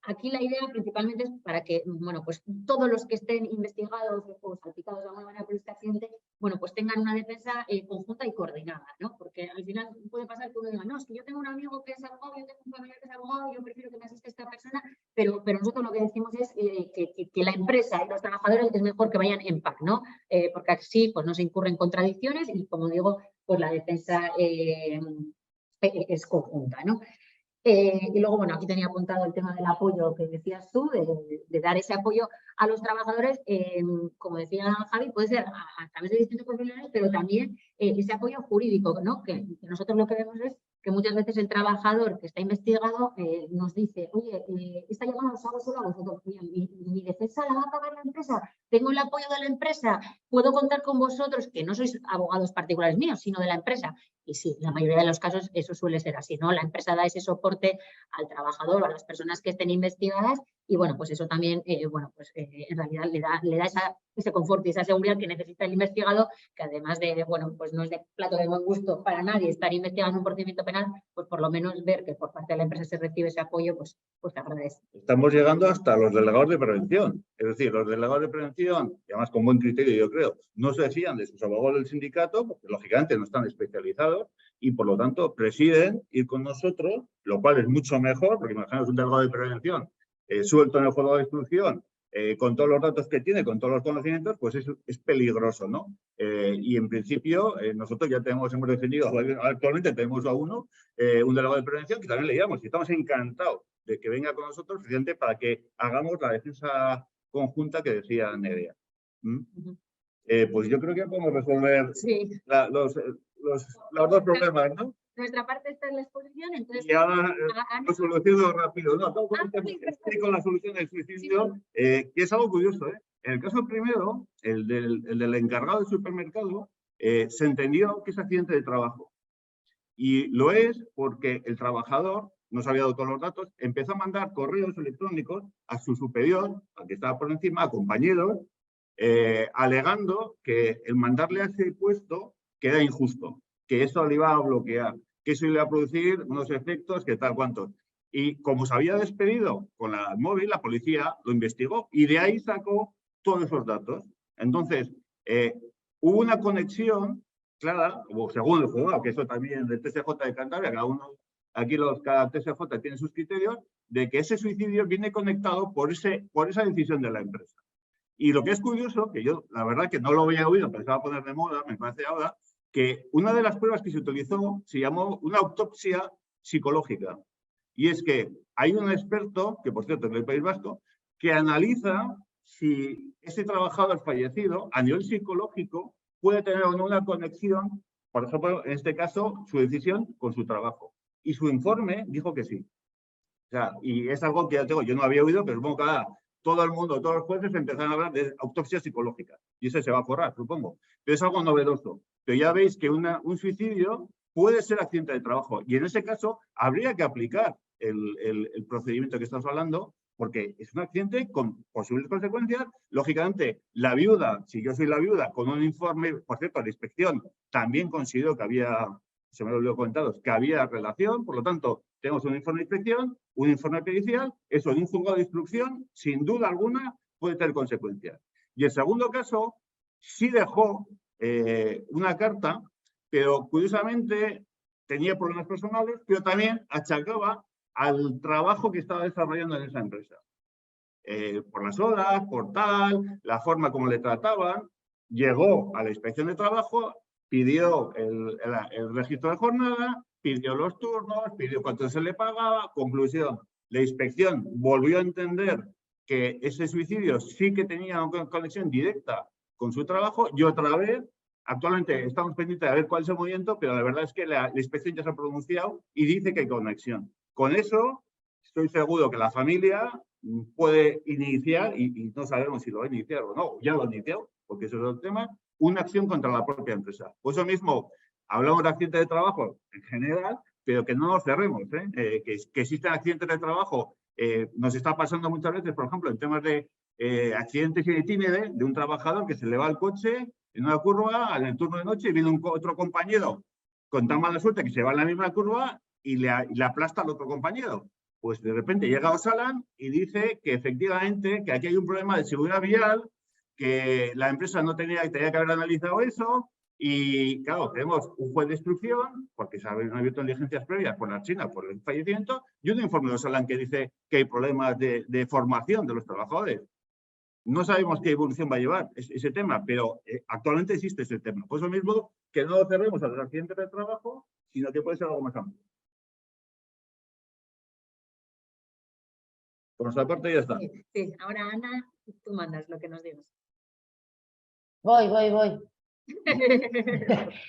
Aquí la idea principalmente es para que, bueno, pues todos los que estén investigados o salpicados de alguna manera por este accidente, bueno, pues tengan una defensa conjunta y coordinada, ¿no? Porque al final puede pasar que uno diga, no, es que yo tengo un amigo que es abogado, yo tengo un familiar que es abogado, yo prefiero que me asista esta persona, pero nosotros lo que decimos es que la empresa y los trabajadores es mejor que vayan en par, ¿no? Porque así pues no se incurren contradicciones y, como digo, pues la defensa es conjunta, ¿no? Y luego, bueno, aquí tenía apuntado el tema del apoyo que decías tú, de dar ese apoyo a los trabajadores, como decía Javi, puede ser a través de distintos profesionales, pero también ese apoyo jurídico, ¿no? Que nosotros lo que vemos es que muchas veces el trabajador que está investigado nos dice, oye, esta llamada os hago solo a vosotros, mi defensa la va a pagar la empresa, tengo el apoyo de la empresa, puedo contar con vosotros, que no sois abogados particulares míos, sino de la empresa. Y sí, en la mayoría de los casos eso suele ser así, ¿no? La empresa da ese soporte al trabajador o a las personas que estén investigadas y, bueno, pues eso también, en realidad le da ese confort y esa seguridad que necesita el investigado, que además de, bueno, pues no es de plato de buen gusto para nadie estar investigando un procedimiento penal, pues por lo menos ver que por parte de la empresa se recibe ese apoyo, pues te agradece. Estamos llegando hasta los delegados de prevención. Es decir, los delegados de prevención, y además con buen criterio yo creo, no se fían de sus abogados del sindicato, porque lógicamente no están especializados y por lo tanto presiden ir con nosotros, lo cual es mucho mejor, porque imaginaos un delegado de prevención suelto en el juzgado de instrucción, con todos los datos que tiene, con todos los conocimientos, pues es peligroso, ¿no? Y en principio nosotros ya hemos definido, actualmente tenemos a uno, un delegado de prevención que también le llamamos y estamos encantados de que venga con nosotros, precisamente para que hagamos la defensa conjunta que decía Nerea. Pues yo creo que podemos resolver los dos problemas, ¿no? Nuestra parte está en la exposición, entonces... Y ahora lo soluciono rápido. No, estoy con la solución del suicidio, que es algo curioso, ¿eh? En el caso primero, el del encargado del supermercado, se entendió que es accidente de trabajo. Y lo es porque el trabajador no se había dado todos los datos, empezó a mandar correos electrónicos a su superior, al que estaba por encima, a compañeros, alegando que el mandarle a ese puesto queda injusto, que eso le iba a bloquear, que eso iba a producir unos efectos que tal cuantos. Y como se había despedido con el móvil, la policía lo investigó y de ahí sacó todos esos datos. Entonces, hubo una conexión clara, o según el juzgado, que eso también del TSJ de Cantabria, cada TSJ tiene sus criterios, de que ese suicidio viene conectado por esa decisión de la empresa. Y lo que es curioso, que yo la verdad que no lo había oído, pero se va a poner de moda, me parece ahora, que una de las pruebas que se utilizó se llamó una autopsia psicológica. Y es que hay un experto, que por cierto es del País Vasco, que analiza si ese trabajador fallecido a nivel psicológico puede tener o no una conexión, por ejemplo, en este caso, su decisión con su trabajo. Y su informe dijo que sí. O sea, y es algo que ya tengo, yo no había oído, pero supongo que todo el mundo, todos los jueces empezaron a hablar de autopsia psicológica. Y eso se va a forrar, supongo. Pero es algo novedoso. Pero ya veis que un suicidio puede ser accidente de trabajo. Y en ese caso habría que aplicar el procedimiento que estamos hablando, porque es un accidente con posibles consecuencias. Lógicamente, la viuda, si yo soy la viuda, con un informe, por cierto, la inspección también consideró que había, se me lo olvidó comentaros, que había relación, por lo tanto, tenemos un informe de inspección, un informe pericial, eso en un juzgado de instrucción, sin duda alguna, puede tener consecuencias. Y el segundo caso sí dejó una carta, pero curiosamente tenía problemas personales, pero también achacaba al trabajo que estaba desarrollando en esa empresa. Por las horas, por tal, la forma como le trataban, llegó a la inspección de trabajo, pidió el registro de jornada, pidió los turnos, pidió cuánto se le pagaba. Conclusión, la inspección volvió a entender que ese suicidio sí que tenía una conexión directa con su trabajo y otra vez, actualmente estamos pendientes de ver cuál es el movimiento, pero la verdad es que la inspección ya se ha pronunciado y dice que hay conexión. Con eso, estoy seguro que la familia puede iniciar, y no sabemos si lo va a iniciar o no, ya lo ha iniciado, porque eso es otro tema, una acción contra la propia empresa. Por eso mismo, hablamos de accidentes de trabajo en general, pero que no nos cerremos, que existen accidentes de trabajo. Nos está pasando muchas veces, por ejemplo, en temas de accidentes tímidos de un trabajador que se le va el coche en una curva, en el turno de noche, y viene otro compañero con tan mala suerte que se va en la misma curva y le aplasta al otro compañero. Pues de repente llega Osalan y dice que efectivamente que aquí hay un problema de seguridad vial, que la empresa tenía que haber analizado eso, y claro, tenemos un juez de instrucción, porque se han abierto diligencias previas por la China por el fallecimiento, y un informe de Osalan que dice que hay problemas de formación de los trabajadores. No sabemos qué evolución va a llevar ese tema, pero actualmente existe ese tema. Por eso mismo, que no lo cerremos a los accidentes de trabajo, sino que puede ser algo más amplio. Por nuestra parte ya está. Sí, ahora Ana, tú mandas lo que nos digas. Voy.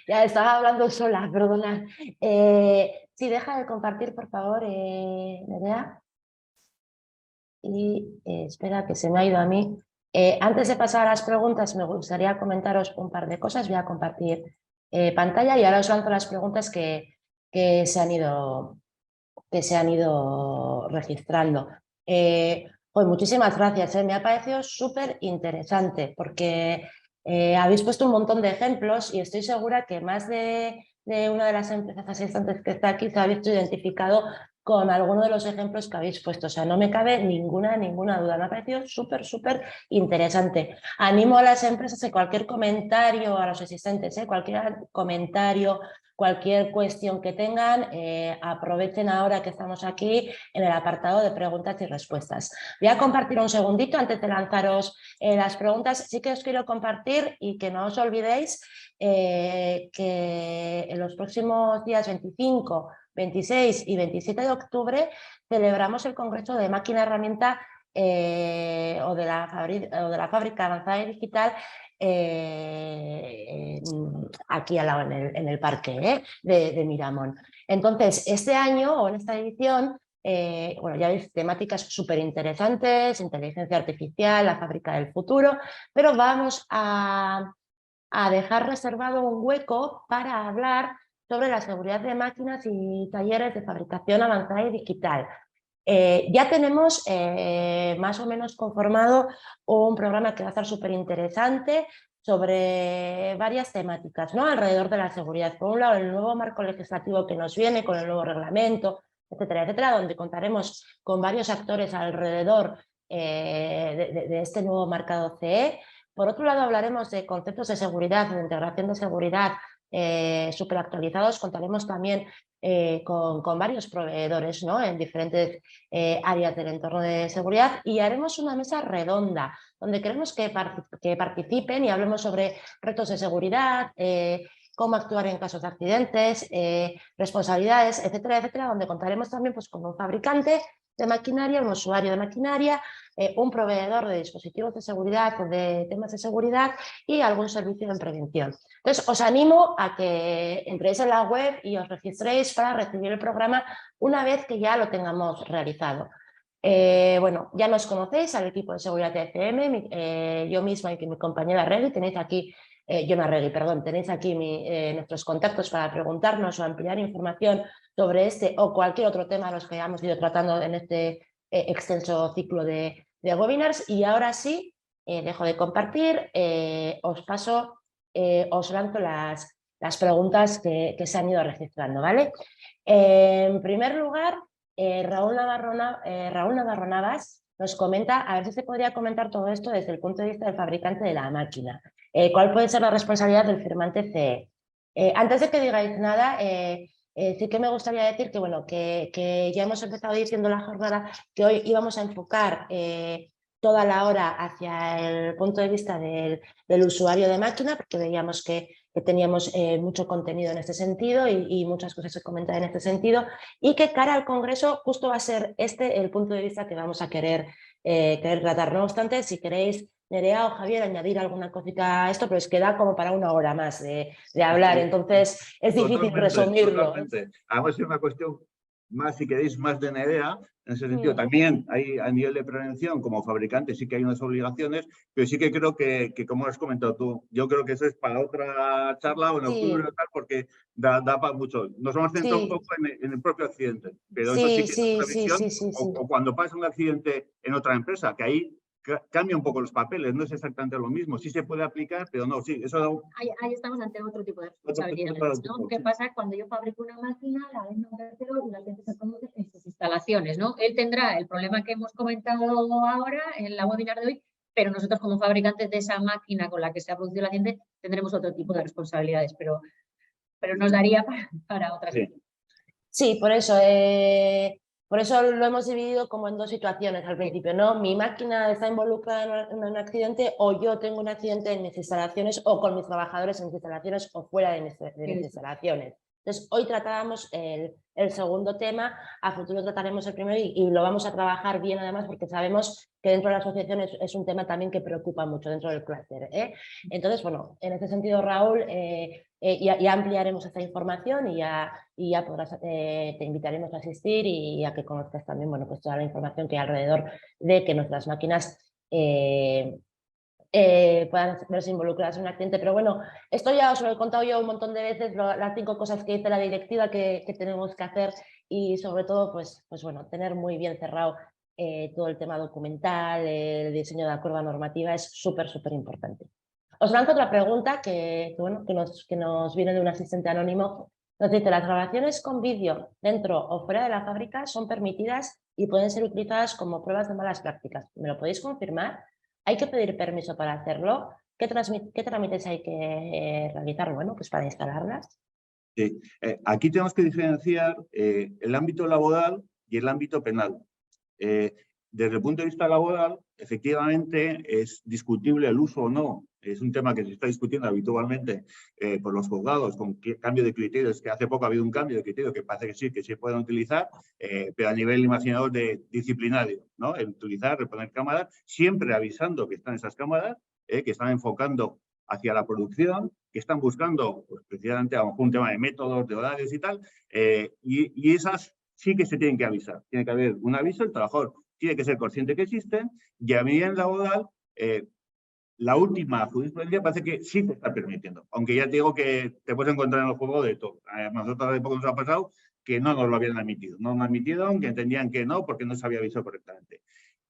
Ya estaba hablando sola, perdona. Sí, deja de compartir, por favor, Nerea. Y espera, que se me ha ido a mí. Antes de pasar a las preguntas, me gustaría comentaros un par de cosas. Voy a compartir pantalla y ahora os lanzo las preguntas que se han ido registrando. Pues muchísimas gracias, me ha parecido súper interesante porque habéis puesto un montón de ejemplos y estoy segura que más de una de las empresas asistentes que está aquí se ha visto identificado con alguno de los ejemplos que habéis puesto. O sea, no me cabe ninguna duda. Me ha parecido súper interesante. Animo a las empresas que cualquier comentario, a los asistentes, cualquier comentario, cualquier cuestión que tengan, aprovechen ahora que estamos aquí en el apartado de preguntas y respuestas. Voy a compartir un segundito antes de lanzaros las preguntas. Sí que os quiero compartir y que no os olvidéis que en los próximos días 25, 26 y 27 de octubre celebramos el Congreso de Máquina Herramienta o de la Fábrica Avanzada y Digital aquí al lado en el parque de Miramón. Entonces, este año o en esta edición, bueno, ya veis temáticas súper interesantes, inteligencia artificial, la fábrica del futuro, pero vamos a dejar reservado un hueco para hablar sobre la seguridad de máquinas y talleres de fabricación avanzada y digital. Ya tenemos más o menos conformado un programa que va a estar súper interesante sobre varias temáticas, ¿no? Alrededor de la seguridad. Por un lado, el nuevo marco legislativo que nos viene con el nuevo reglamento, etcétera, etcétera, donde contaremos con varios actores alrededor de este nuevo marcado CE. Por otro lado, hablaremos de conceptos de seguridad, de integración de seguridad súper actualizados. Contaremos también con varios proveedores, ¿no? En diferentes áreas del entorno de seguridad, y haremos una mesa redonda donde queremos que participen y hablemos sobre retos de seguridad, cómo actuar en casos de accidentes, responsabilidades, etcétera, etcétera, donde contaremos también pues, con un fabricante de maquinaria, un usuario de maquinaria, un proveedor de dispositivos de seguridad o de temas de seguridad y algún servicio en prevención. Entonces, os animo a que entréis en la web y os registréis para recibir el programa una vez que ya lo tengamos realizado. Bueno, ya nos conocéis al equipo de seguridad de FM, yo misma y mi compañera Regui, tenéis aquí, Yona Regui, perdón, tenéis aquí nuestros contactos para preguntarnos o ampliar información sobre este o cualquier otro tema de los que hemos ido tratando en este extenso ciclo de webinars. Y ahora sí, dejo de compartir, os lanzo las preguntas que se han ido registrando, ¿vale? En primer lugar, Raúl Navarro Navas nos comenta, a ver si se podría comentar todo esto desde el punto de vista del fabricante de la máquina. ¿Cuál puede ser la responsabilidad del firmante CE? Antes de que digáis nada, sí que me gustaría decir que, bueno, que ya hemos empezado diciendo la jornada que hoy íbamos a enfocar toda la hora hacia el punto de vista del usuario de máquina, porque veíamos que teníamos mucho contenido en este sentido y muchas cosas que comentar en este sentido, y que cara al Congreso justo va a ser este el punto de vista que vamos a querer tratar. No obstante, si queréis, Nerea o Javier, añadir alguna cosita a esto, pero es que da como para una hora más de hablar, entonces es difícil resumirlo. Totalmente. Además es una cuestión más, si queréis, más de Nerea, en ese sentido. También hay, a nivel de prevención, como fabricante, sí que hay unas obligaciones, pero sí que creo que como has comentado tú, yo creo que eso es para otra charla o en octubre o tal, porque da para mucho. Nos hemos centrado un poco en el propio accidente, pero eso sí que es una visión, o cuando pasa un accidente en otra empresa, que ahí cambia un poco los papeles, no es exactamente lo mismo. Sí se puede aplicar, pero no, sí, eso... Ahí estamos ante otro tipo de responsabilidades, ¿no? ¿Qué pasa cuando yo fabrico una máquina, la vendo a un tercero y la gente se conoce en sus instalaciones, ¿no? Él tendrá el problema que hemos comentado ahora en la webinar de hoy, pero nosotros como fabricantes de esa máquina con la que se ha producido el accidente tendremos otro tipo de responsabilidades, pero nos daría para otras. Sí, por eso lo hemos dividido como en dos situaciones al principio, ¿no? Mi máquina está involucrada en un accidente, o yo tengo un accidente en mis instalaciones o con mis trabajadores en mis instalaciones o fuera de mis instalaciones. Entonces, hoy tratábamos el segundo tema, a futuro trataremos el primero y lo vamos a trabajar bien además porque sabemos que dentro de la asociación es un tema también que preocupa mucho dentro del clúster. Entonces, bueno, en este sentido, Raúl, ya ampliaremos esta información y ya podrás, te invitaremos a asistir y a que conozcas también, bueno, pues toda la información que hay alrededor de que nuestras máquinas puedan verse involucradas en un accidente. Pero bueno, esto ya os lo he contado yo un montón de veces, las 5 cosas que dice la directiva que tenemos que hacer y sobre todo, pues bueno, tener muy bien cerrado todo el tema documental, el diseño de la curva normativa es súper importante. Os lanzo otra pregunta que nos viene de un asistente anónimo. Nos dice, ¿las grabaciones con vídeo dentro o fuera de la fábrica son permitidas y pueden ser utilizadas como pruebas de malas prácticas? ¿Me lo podéis confirmar? ¿Hay que pedir permiso para hacerlo? ¿Qué trámites hay que realizar? Bueno, pues para instalarlas. Sí. Aquí tenemos que diferenciar el ámbito laboral y el ámbito penal. Desde el punto de vista laboral, efectivamente, es discutible el uso o no. Es un tema que se está discutiendo habitualmente por los juzgados con cambio de criterios, que hace poco ha habido un cambio de criterio que parece que sí pueden utilizar, pero a nivel, imaginador, de disciplinario, ¿no? El utilizar, reponer cámaras, siempre avisando que están esas cámaras, que están enfocando hacia la producción, que están buscando, pues, precisamente, a lo mejor un tema de métodos, de horarios y tal, y esas sí que se tienen que avisar. Tiene que haber un aviso, el trabajador tiene que ser consciente que existen, y a nivel laboral, la última jurisprudencia parece que sí se está permitiendo, aunque ya te digo que te puedes encontrar en el juego de todo. Nosotros hace poco nos ha pasado que no nos lo habían admitido. No nos admitieron, que entendían que no, porque no se había avisado correctamente.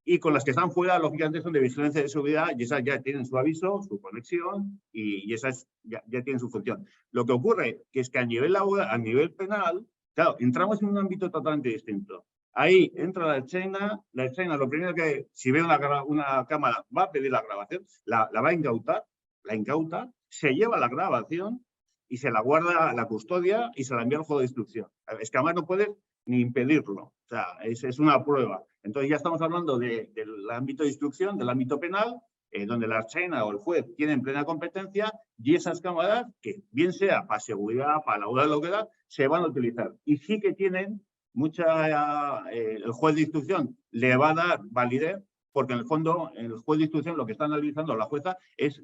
Y con las que están fuera, lógicamente, son de vigilancia de seguridad y esas ya tienen su aviso, su conexión y esas ya tienen su función. Lo que ocurre que es que a nivel penal, claro, entramos en un ámbito totalmente distinto. Ahí entra la Ertzaintza lo primero que, si ve una cámara, va a pedir la grabación, la va a incautar, la incauta, se lleva la grabación y se la guarda a la custodia y se la envía al juego de instrucción. Es que además no puedes ni impedirlo. O sea, es una prueba. Entonces ya estamos hablando del ámbito de instrucción, del ámbito penal, donde la Ertzaintza o el juez tienen plena competencia y esas cámaras, que bien sea para seguridad, para la hora de lo que da, se van a utilizar. Y sí que tienen el juez de instrucción le va a dar validez, porque en el fondo el juez de instrucción lo que está analizando la jueza es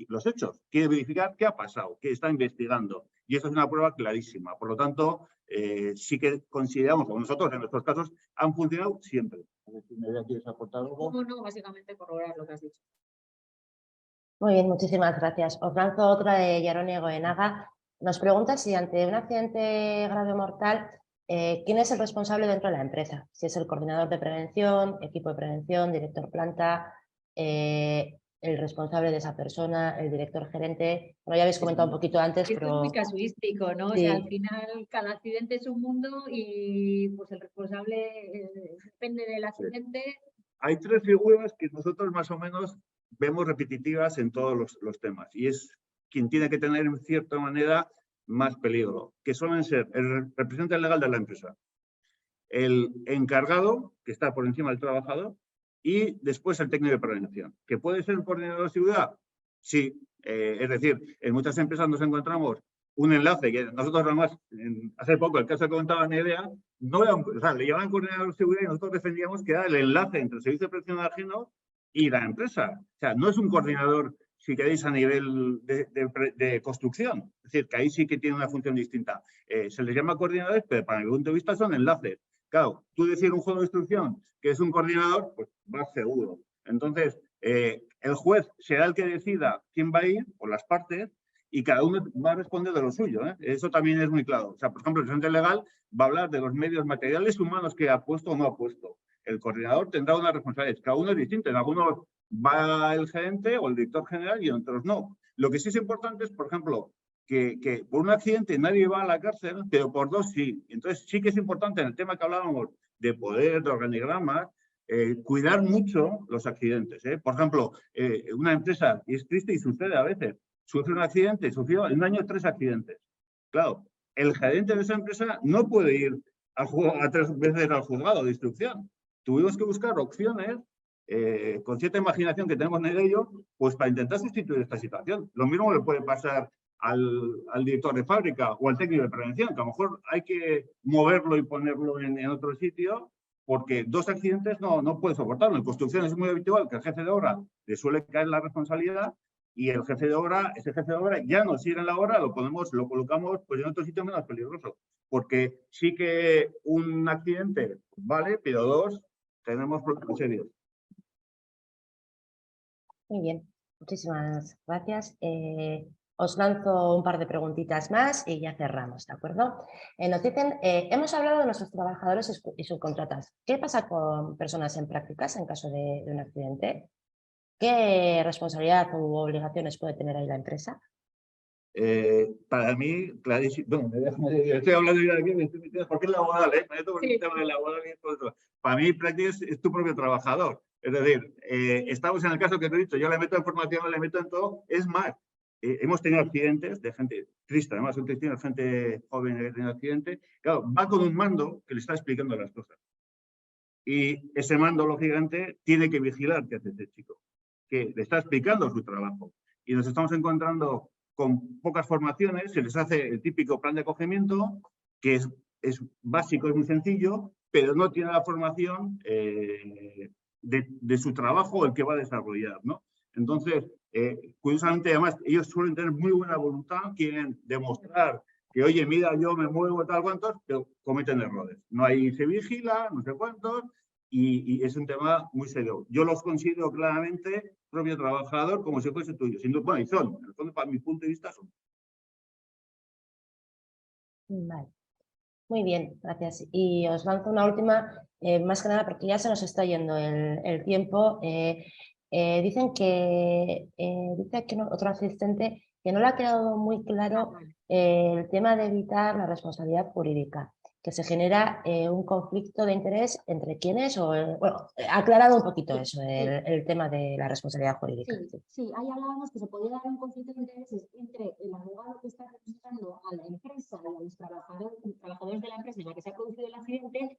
los hechos, quiere verificar qué ha pasado, qué está investigando. Y eso es una prueba clarísima. Por lo tanto, sí que consideramos, como nosotros en nuestros casos, han funcionado siempre. ¿Quieres aportar algo? No, básicamente corroborar lo que has dicho. Muy bien, muchísimas gracias. Os lanzo otra de Yarone Goenaga. Nos pregunta si ante un accidente grave o mortal, ¿quién es el responsable dentro de la empresa? Si es el coordinador de prevención, equipo de prevención, director planta, el responsable de esa persona, el director gerente. Bueno, ya habéis comentado un poquito antes, Esto pero... es muy casuístico, ¿no? Sí. O sea, al final cada accidente es un mundo y pues el responsable depende del accidente. Hay tres figuras que nosotros más o menos vemos repetitivas en todos los temas y es quien tiene que tener en cierta manera más peligro, que suelen ser el representante legal de la empresa, el encargado, que está por encima del trabajador, y después el técnico de prevención, que puede ser un coordinador de seguridad. Sí, es decir, en muchas empresas nos encontramos un enlace que nosotros además, hace poco, el caso que contaba Nerea, no era o sea, le llamaban coordinador de seguridad y nosotros defendíamos que era el enlace entre el servicio de prevención ajeno y la empresa. O sea, no es un coordinador, si queréis, a nivel de construcción. Es decir, que ahí sí que tiene una función distinta. Se les llama coordinadores, pero para mi punto de vista son enlaces. Claro, tú decir un juego de instrucción que es un coordinador, pues vas seguro. Entonces, el juez será el que decida quién va a ir, o las partes, y cada uno va a responder de lo suyo. Eso también es muy claro. O sea, por ejemplo, el representante legal va a hablar de los medios materiales humanos que ha puesto o no ha puesto. El coordinador tendrá una responsabilidad. Cada uno es distinto. En algunos va el gerente o el director general y en otros no. Lo que sí es importante es, por ejemplo, que por un accidente nadie va a la cárcel, pero por dos sí. Entonces sí que es importante en el tema que hablábamos de poder, de organigramas, cuidar mucho los accidentes. Por ejemplo, una empresa, y es triste y sucede a veces, sufre un accidente, sufrió en un año 3 accidentes. Claro, el gerente de esa empresa no puede ir a 3 veces al juzgado de instrucción. Tuvimos que buscar opciones con cierta imaginación que tenemos en ello, pues para intentar sustituir esta situación. Lo mismo le puede pasar al director de fábrica o al técnico de prevención, que a lo mejor hay que moverlo y ponerlo en otro sitio, porque 2 accidentes no puede soportarlo. En construcción es muy habitual que al jefe de obra le suele caer la responsabilidad y el jefe de obra, ese jefe de obra ya no sigue en la obra, lo colocamos pues en otro sitio menos peligroso. Porque sí que un accidente vale, pero 2 tenemos problemas serios. Muy bien, muchísimas gracias. Os lanzo un par de preguntitas más y ya cerramos, ¿de acuerdo? Nos dicen, hemos hablado de nuestros trabajadores y subcontratas. ¿Qué pasa con personas en prácticas en caso de un accidente? ¿Qué responsabilidad u obligaciones puede tener ahí la empresa? Para mí, clarísimo. Bueno, estoy hablando yo de aquí, me estoy metiendo porque es laboral, me meto por el tema de laboral y todo eso. Para mí, prácticamente es tu propio trabajador. Es decir, estamos en el caso que te he dicho, yo le meto en formación, le meto en todo. Es más, hemos tenido accidentes de gente triste, además, un tenido gente joven que ha tenido accidente. Claro, va con un mando que le está explicando las cosas. Y ese mando, lógicamente, tiene que vigilar qué hace ese chico, que le está explicando su trabajo. Y nos estamos encontrando con pocas formaciones, se les hace el típico plan de acogimiento, que es básico, es muy sencillo, pero no tiene la formación de su trabajo el que va a desarrollar, ¿no? Entonces, curiosamente, además, ellos suelen tener muy buena voluntad, quieren demostrar que, oye, mira, yo me muevo tal cuantos, pero cometen errores. No hay, se vigila, no sé cuántos, y es un tema muy serio. Yo los considero claramente propio trabajador como si fuese tuyo. Bueno, y son, en el fondo, para mi punto de vista, son. Vale. Muy bien, gracias. Y os lanzo una última, más que nada porque ya se nos está yendo el tiempo. Dicen que, dice que otro asistente que no le ha quedado muy claro el tema de evitar la responsabilidad jurídica, que se genera un conflicto de interés entre quienes, bueno, ha aclarado un poquito eso, el tema de la responsabilidad jurídica. Sí, ahí hablábamos que se podía dar un conflicto de intereses entre el abogado que está representando a la empresa y a los trabajadores de la empresa en la que se ha producido el accidente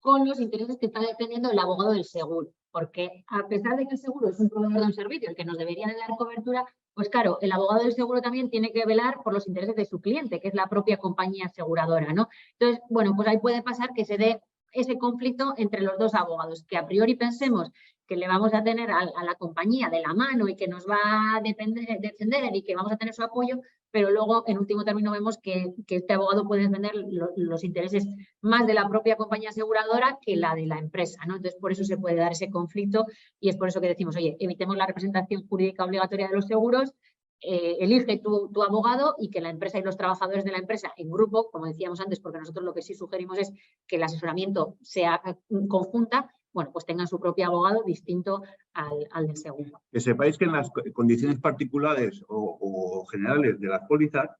con los intereses que está defendiendo el abogado del seguro. Porque a pesar de que el seguro es un proveedor de un servicio, el que nos debería de dar cobertura, pues claro, el abogado del seguro también tiene que velar por los intereses de su cliente, que es la propia compañía aseguradora, ¿no? Entonces, bueno, pues ahí puede pasar que se dé ese conflicto entre los dos abogados, que a priori pensemos que le vamos a tener a la compañía de la mano y que nos va a defender y que vamos a tener su apoyo, pero luego en último término vemos que este abogado puede defender los intereses más de la propia compañía aseguradora que la de la empresa, ¿no? Entonces, por eso se puede dar ese conflicto y es por eso que decimos, oye, evitemos la representación jurídica obligatoria de los seguros, elige tu abogado y que la empresa y los trabajadores de la empresa en grupo, como decíamos antes, porque nosotros lo que sí sugerimos es que el asesoramiento sea conjunta, bueno, pues tengan su propio abogado distinto al del seguro. Que sepáis que en las condiciones particulares o generales de las pólizas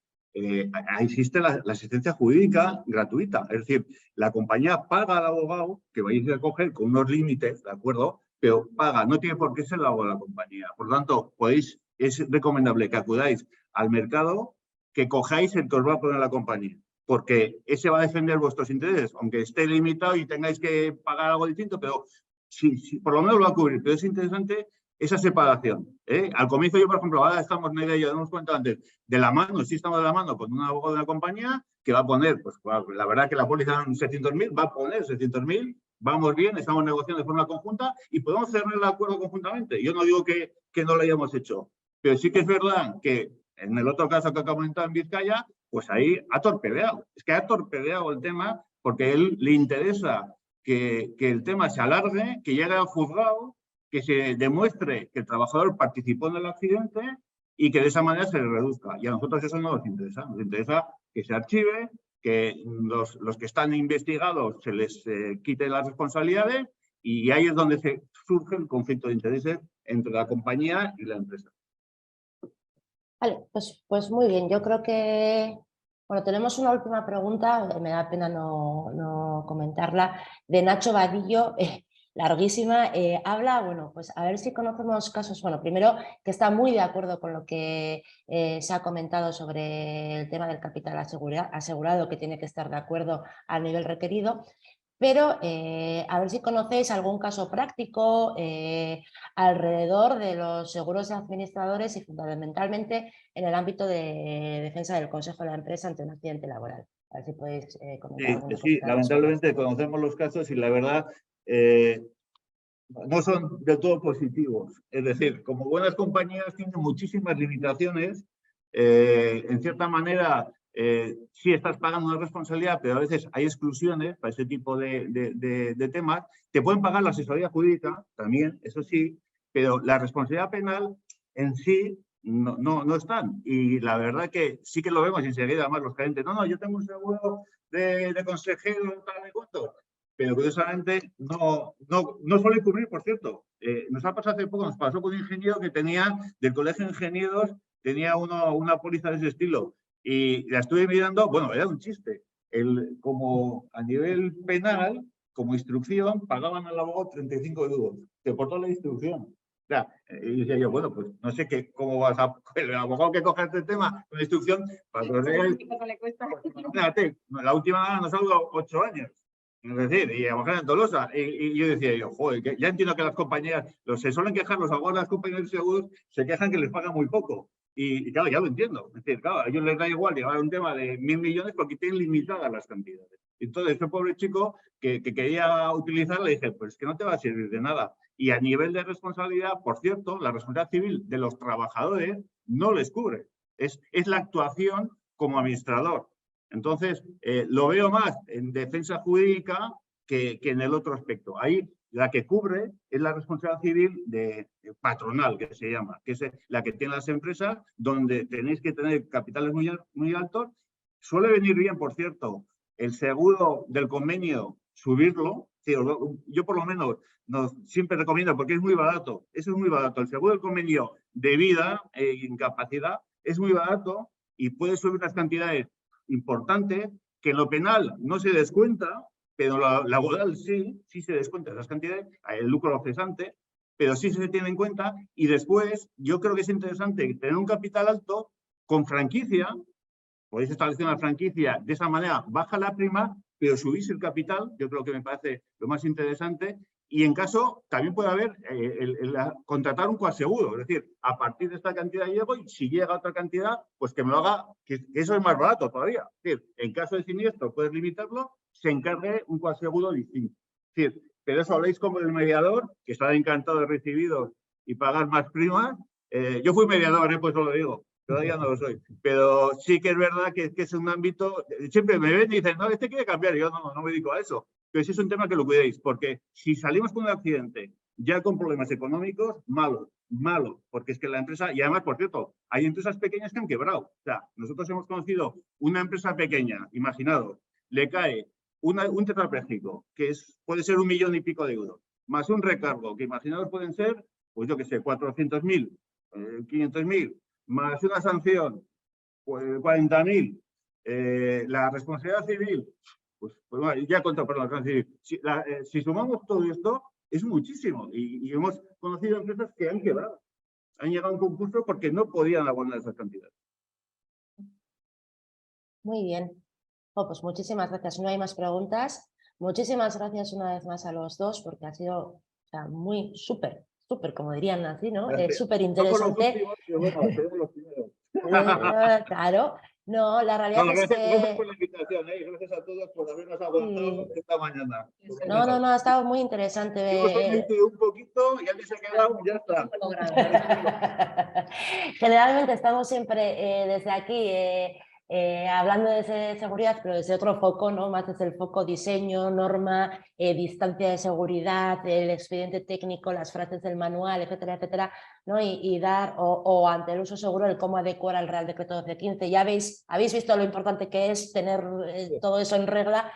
existe la asistencia jurídica gratuita. Es decir, la compañía paga al abogado que vais a coger con unos límites, ¿de acuerdo? Pero paga, no tiene por qué ser el abogado de la compañía. Por lo tanto, es recomendable que acudáis al mercado, que cojáis el que os va a poner la compañía, porque ese va a defender vuestros intereses, aunque esté limitado y tengáis que pagar algo distinto, pero sí, por lo menos lo va a cubrir. Pero es interesante esa separación. Al comienzo yo, por ejemplo, ahora estamos, Neida y yo hemos comentado antes, de la mano, sí estamos de la mano con un abogado de la compañía que va a poner, pues la verdad que la póliza son 600.000, va a poner 600.000, vamos bien, estamos negociando de forma conjunta y podemos cerrar el acuerdo conjuntamente. Yo no digo que no lo hayamos hecho, pero sí que es verdad que en el otro caso que acabo de comentar en Vizcaya, pues ahí ha torpedeado. Es que ha torpedeado el tema porque a él le interesa que el tema se alargue, que llegue al juzgado, que se demuestre que el trabajador participó en el accidente y que de esa manera se le reduzca. Y a nosotros eso no nos interesa que se archive, que los que están investigados se les quite las responsabilidades y ahí es donde surge el conflicto de intereses entre la compañía y la empresa. Vale, pues muy bien, yo creo que, bueno, tenemos una última pregunta, me da pena no comentarla, de Nacho Vadillo, larguísima, habla, bueno, pues a ver si conocemos casos, bueno, primero que está muy de acuerdo con lo que se ha comentado sobre el tema del capital asegurado, que tiene que estar de acuerdo al nivel requerido, pero a ver si conocéis algún caso práctico alrededor de los seguros de administradores y fundamentalmente en el ámbito de defensa del consejo de la empresa ante un accidente laboral. A ver si podéis comentar alguna cosa. Sí, lamentablemente conocemos los casos y la verdad no son del todo positivos. Es decir, como buenas compañías tienen muchísimas limitaciones, en cierta manera sí estás pagando una responsabilidad, pero a veces hay exclusiones para ese tipo de temas. Te pueden pagar la asesoría jurídica también, eso sí, pero la responsabilidad penal en sí no están. Y la verdad que sí que lo vemos enseguida, además los clientes, no, yo tengo un seguro de consejero, tal y cuánto. Pero curiosamente no suele cubrir, por cierto. Nos ha pasado hace poco, nos pasó con un ingeniero que tenía, del colegio de ingenieros, tenía una póliza de ese estilo. Y la estuve mirando, bueno, era un chiste. Como a nivel penal, como instrucción, pagaban al abogado 35 euros. Se portó la instrucción. O sea, y decía yo, bueno, pues no sé cómo vas a... El abogado que coge este tema con instrucción, para imagínate, la última nos ha durado 8 años. Es decir, y a lo mejor en Tolosa. Y yo decía, joder, que ya entiendo que las compañías, se suelen quejar, los abogados de las compañías de seguros se quejan que les pagan muy poco. Y claro, ya lo entiendo. Es decir, claro, a ellos les da igual llevar un tema de 1.000 millones porque tienen limitadas las cantidades. Entonces, ese pobre chico que quería utilizar, le dije, pues que no te va a servir de nada. Y a nivel de responsabilidad, por cierto, la responsabilidad civil de los trabajadores no les cubre. Es la actuación como administrador. Entonces, lo veo más en defensa jurídica que en el otro aspecto. Ahí la que cubre es la responsabilidad civil de patronal, que se llama, que es la que tienen las empresas, donde tenéis que tener capitales muy altos. Suele venir bien, por cierto, el seguro del convenio, subirlo. Sí, yo por lo menos siempre recomiendo, porque es muy barato, eso es muy barato. El seguro del convenio de vida e incapacidad es muy barato y puede subir unas cantidades importantes que en lo penal no se descuenta, pero la laboral sí se descuenta esas cantidades, el lucro cesante, pero sí se tiene en cuenta. Y después, yo creo que es interesante tener un capital alto con franquicia. Podéis establecer una franquicia, de esa manera baja la prima, pero subís el capital, yo creo que me parece lo más interesante. Y en caso, también puede haber contratar un coaseguro, es decir, a partir de esta cantidad llego y si llega otra cantidad, pues que me lo haga, que eso es más barato todavía. Es decir, en caso de siniestro puedes limitarlo, se encargue un coaseguro distinto. Es decir, pero eso habláis como del mediador, que estará encantado de recibiros y pagar más primas. Yo fui mediador, pues os lo digo. Todavía no lo soy, pero sí que es verdad que es un ámbito, siempre me ven y dicen, no, este quiere cambiar, y yo no me dedico a eso. Pero sí es un tema que lo cuidéis, porque si salimos con un accidente ya con problemas económicos, malo, porque es que la empresa, y además, por cierto, hay empresas pequeñas que han quebrado. O sea, nosotros hemos conocido una empresa pequeña, imaginaos, le cae un tetrapléjico, que puede ser 1 millón y pico de euros, más un recargo, que imaginaos pueden ser, pues yo qué sé, 400.000, 500.000, más una sanción, pues 40.000, la responsabilidad civil, pues bueno, ya contra por la responsabilidad civil. Si sumamos todo esto, es muchísimo. Y hemos conocido empresas que han quebrado, han llegado a un concurso porque no podían abonar esas cantidades. Muy bien. Pues muchísimas gracias. No hay más preguntas. Muchísimas gracias una vez más a los dos, porque ha sido muy súper, como dirían así, ¿no? Súper interesante. Claro. No, la realidad es que... Gracias por la invitación, gracias a todos por habernos aguantado esta mañana. No, ha estado muy interesante. Hemos omitido un poquito y antes se ha quedado, ya está. Generalmente estamos siempre desde aquí hablando de seguridad, pero desde otro foco, ¿no? Más desde el foco diseño, norma, distancia de seguridad, el expediente técnico, las frases del manual, etcétera, etcétera, ¿no? Y dar, o ante el uso seguro, el cómo adecuar al Real Decreto 1215. Ya habéis visto lo importante que es tener todo eso en regla.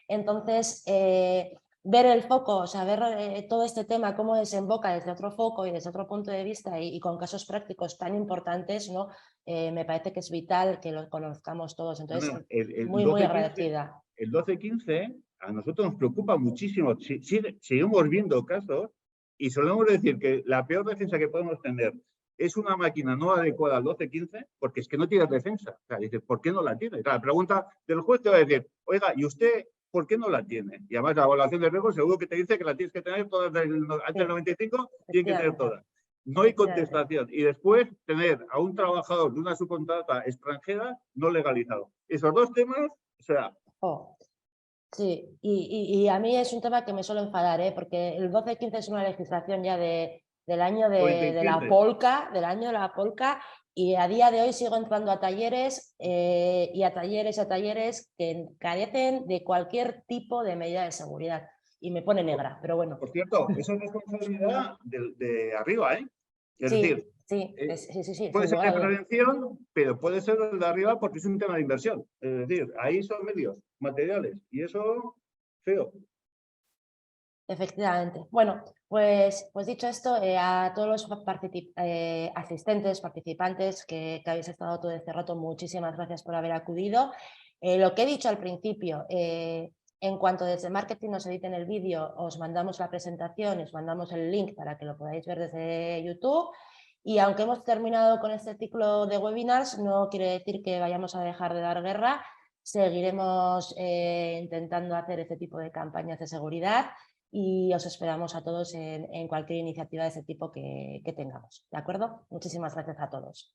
Entonces, ver el foco, o sea, ver todo este tema, cómo desemboca desde otro foco y desde otro punto de vista y con casos prácticos tan importantes, ¿no? Me parece que es vital que lo conozcamos todos. Entonces, muy agradecida. El 1215 a nosotros nos preocupa muchísimo. Seguimos viendo casos y solemos decir que la peor defensa que podemos tener es una máquina no adecuada al 1215 porque es que no tiene defensa. O sea, dice, ¿por qué no la tiene? La pregunta del juez te va a decir, oiga, ¿y usted por qué no la tiene? Y además la evaluación de riesgo seguro que te dice que la tienes que tener todas antes del 95, tiene que tener todas. No hay contestación. Y después tener a un trabajador de una subcontrata extranjera no legalizado. Esos dos temas, o sea... Sí, y a mí es un tema que me suele enfadar, porque el 1215 es una legislación ya del año de la polca, y a día de hoy sigo entrando a talleres y a talleres que carecen de cualquier tipo de medida de seguridad. Y me pone negra, pero bueno. Por cierto, eso es responsabilidad de arriba, ¿eh? Es decir, sí, puede ser de prevención, pero puede ser de arriba porque es un tema de inversión. Es decir, ahí son medios, materiales, y eso, feo. Efectivamente. Bueno, pues dicho esto, a todos los asistentes, participantes que habéis estado todo este rato, muchísimas gracias por haber acudido. Lo que he dicho al principio, en cuanto desde marketing nos editen el vídeo, os mandamos la presentación, os mandamos el link para que lo podáis ver desde YouTube. Y aunque hemos terminado con este ciclo de webinars, no quiere decir que vayamos a dejar de dar guerra. Seguiremos intentando hacer este tipo de campañas de seguridad y os esperamos a todos en cualquier iniciativa de ese tipo que tengamos. ¿De acuerdo? Muchísimas gracias a todos.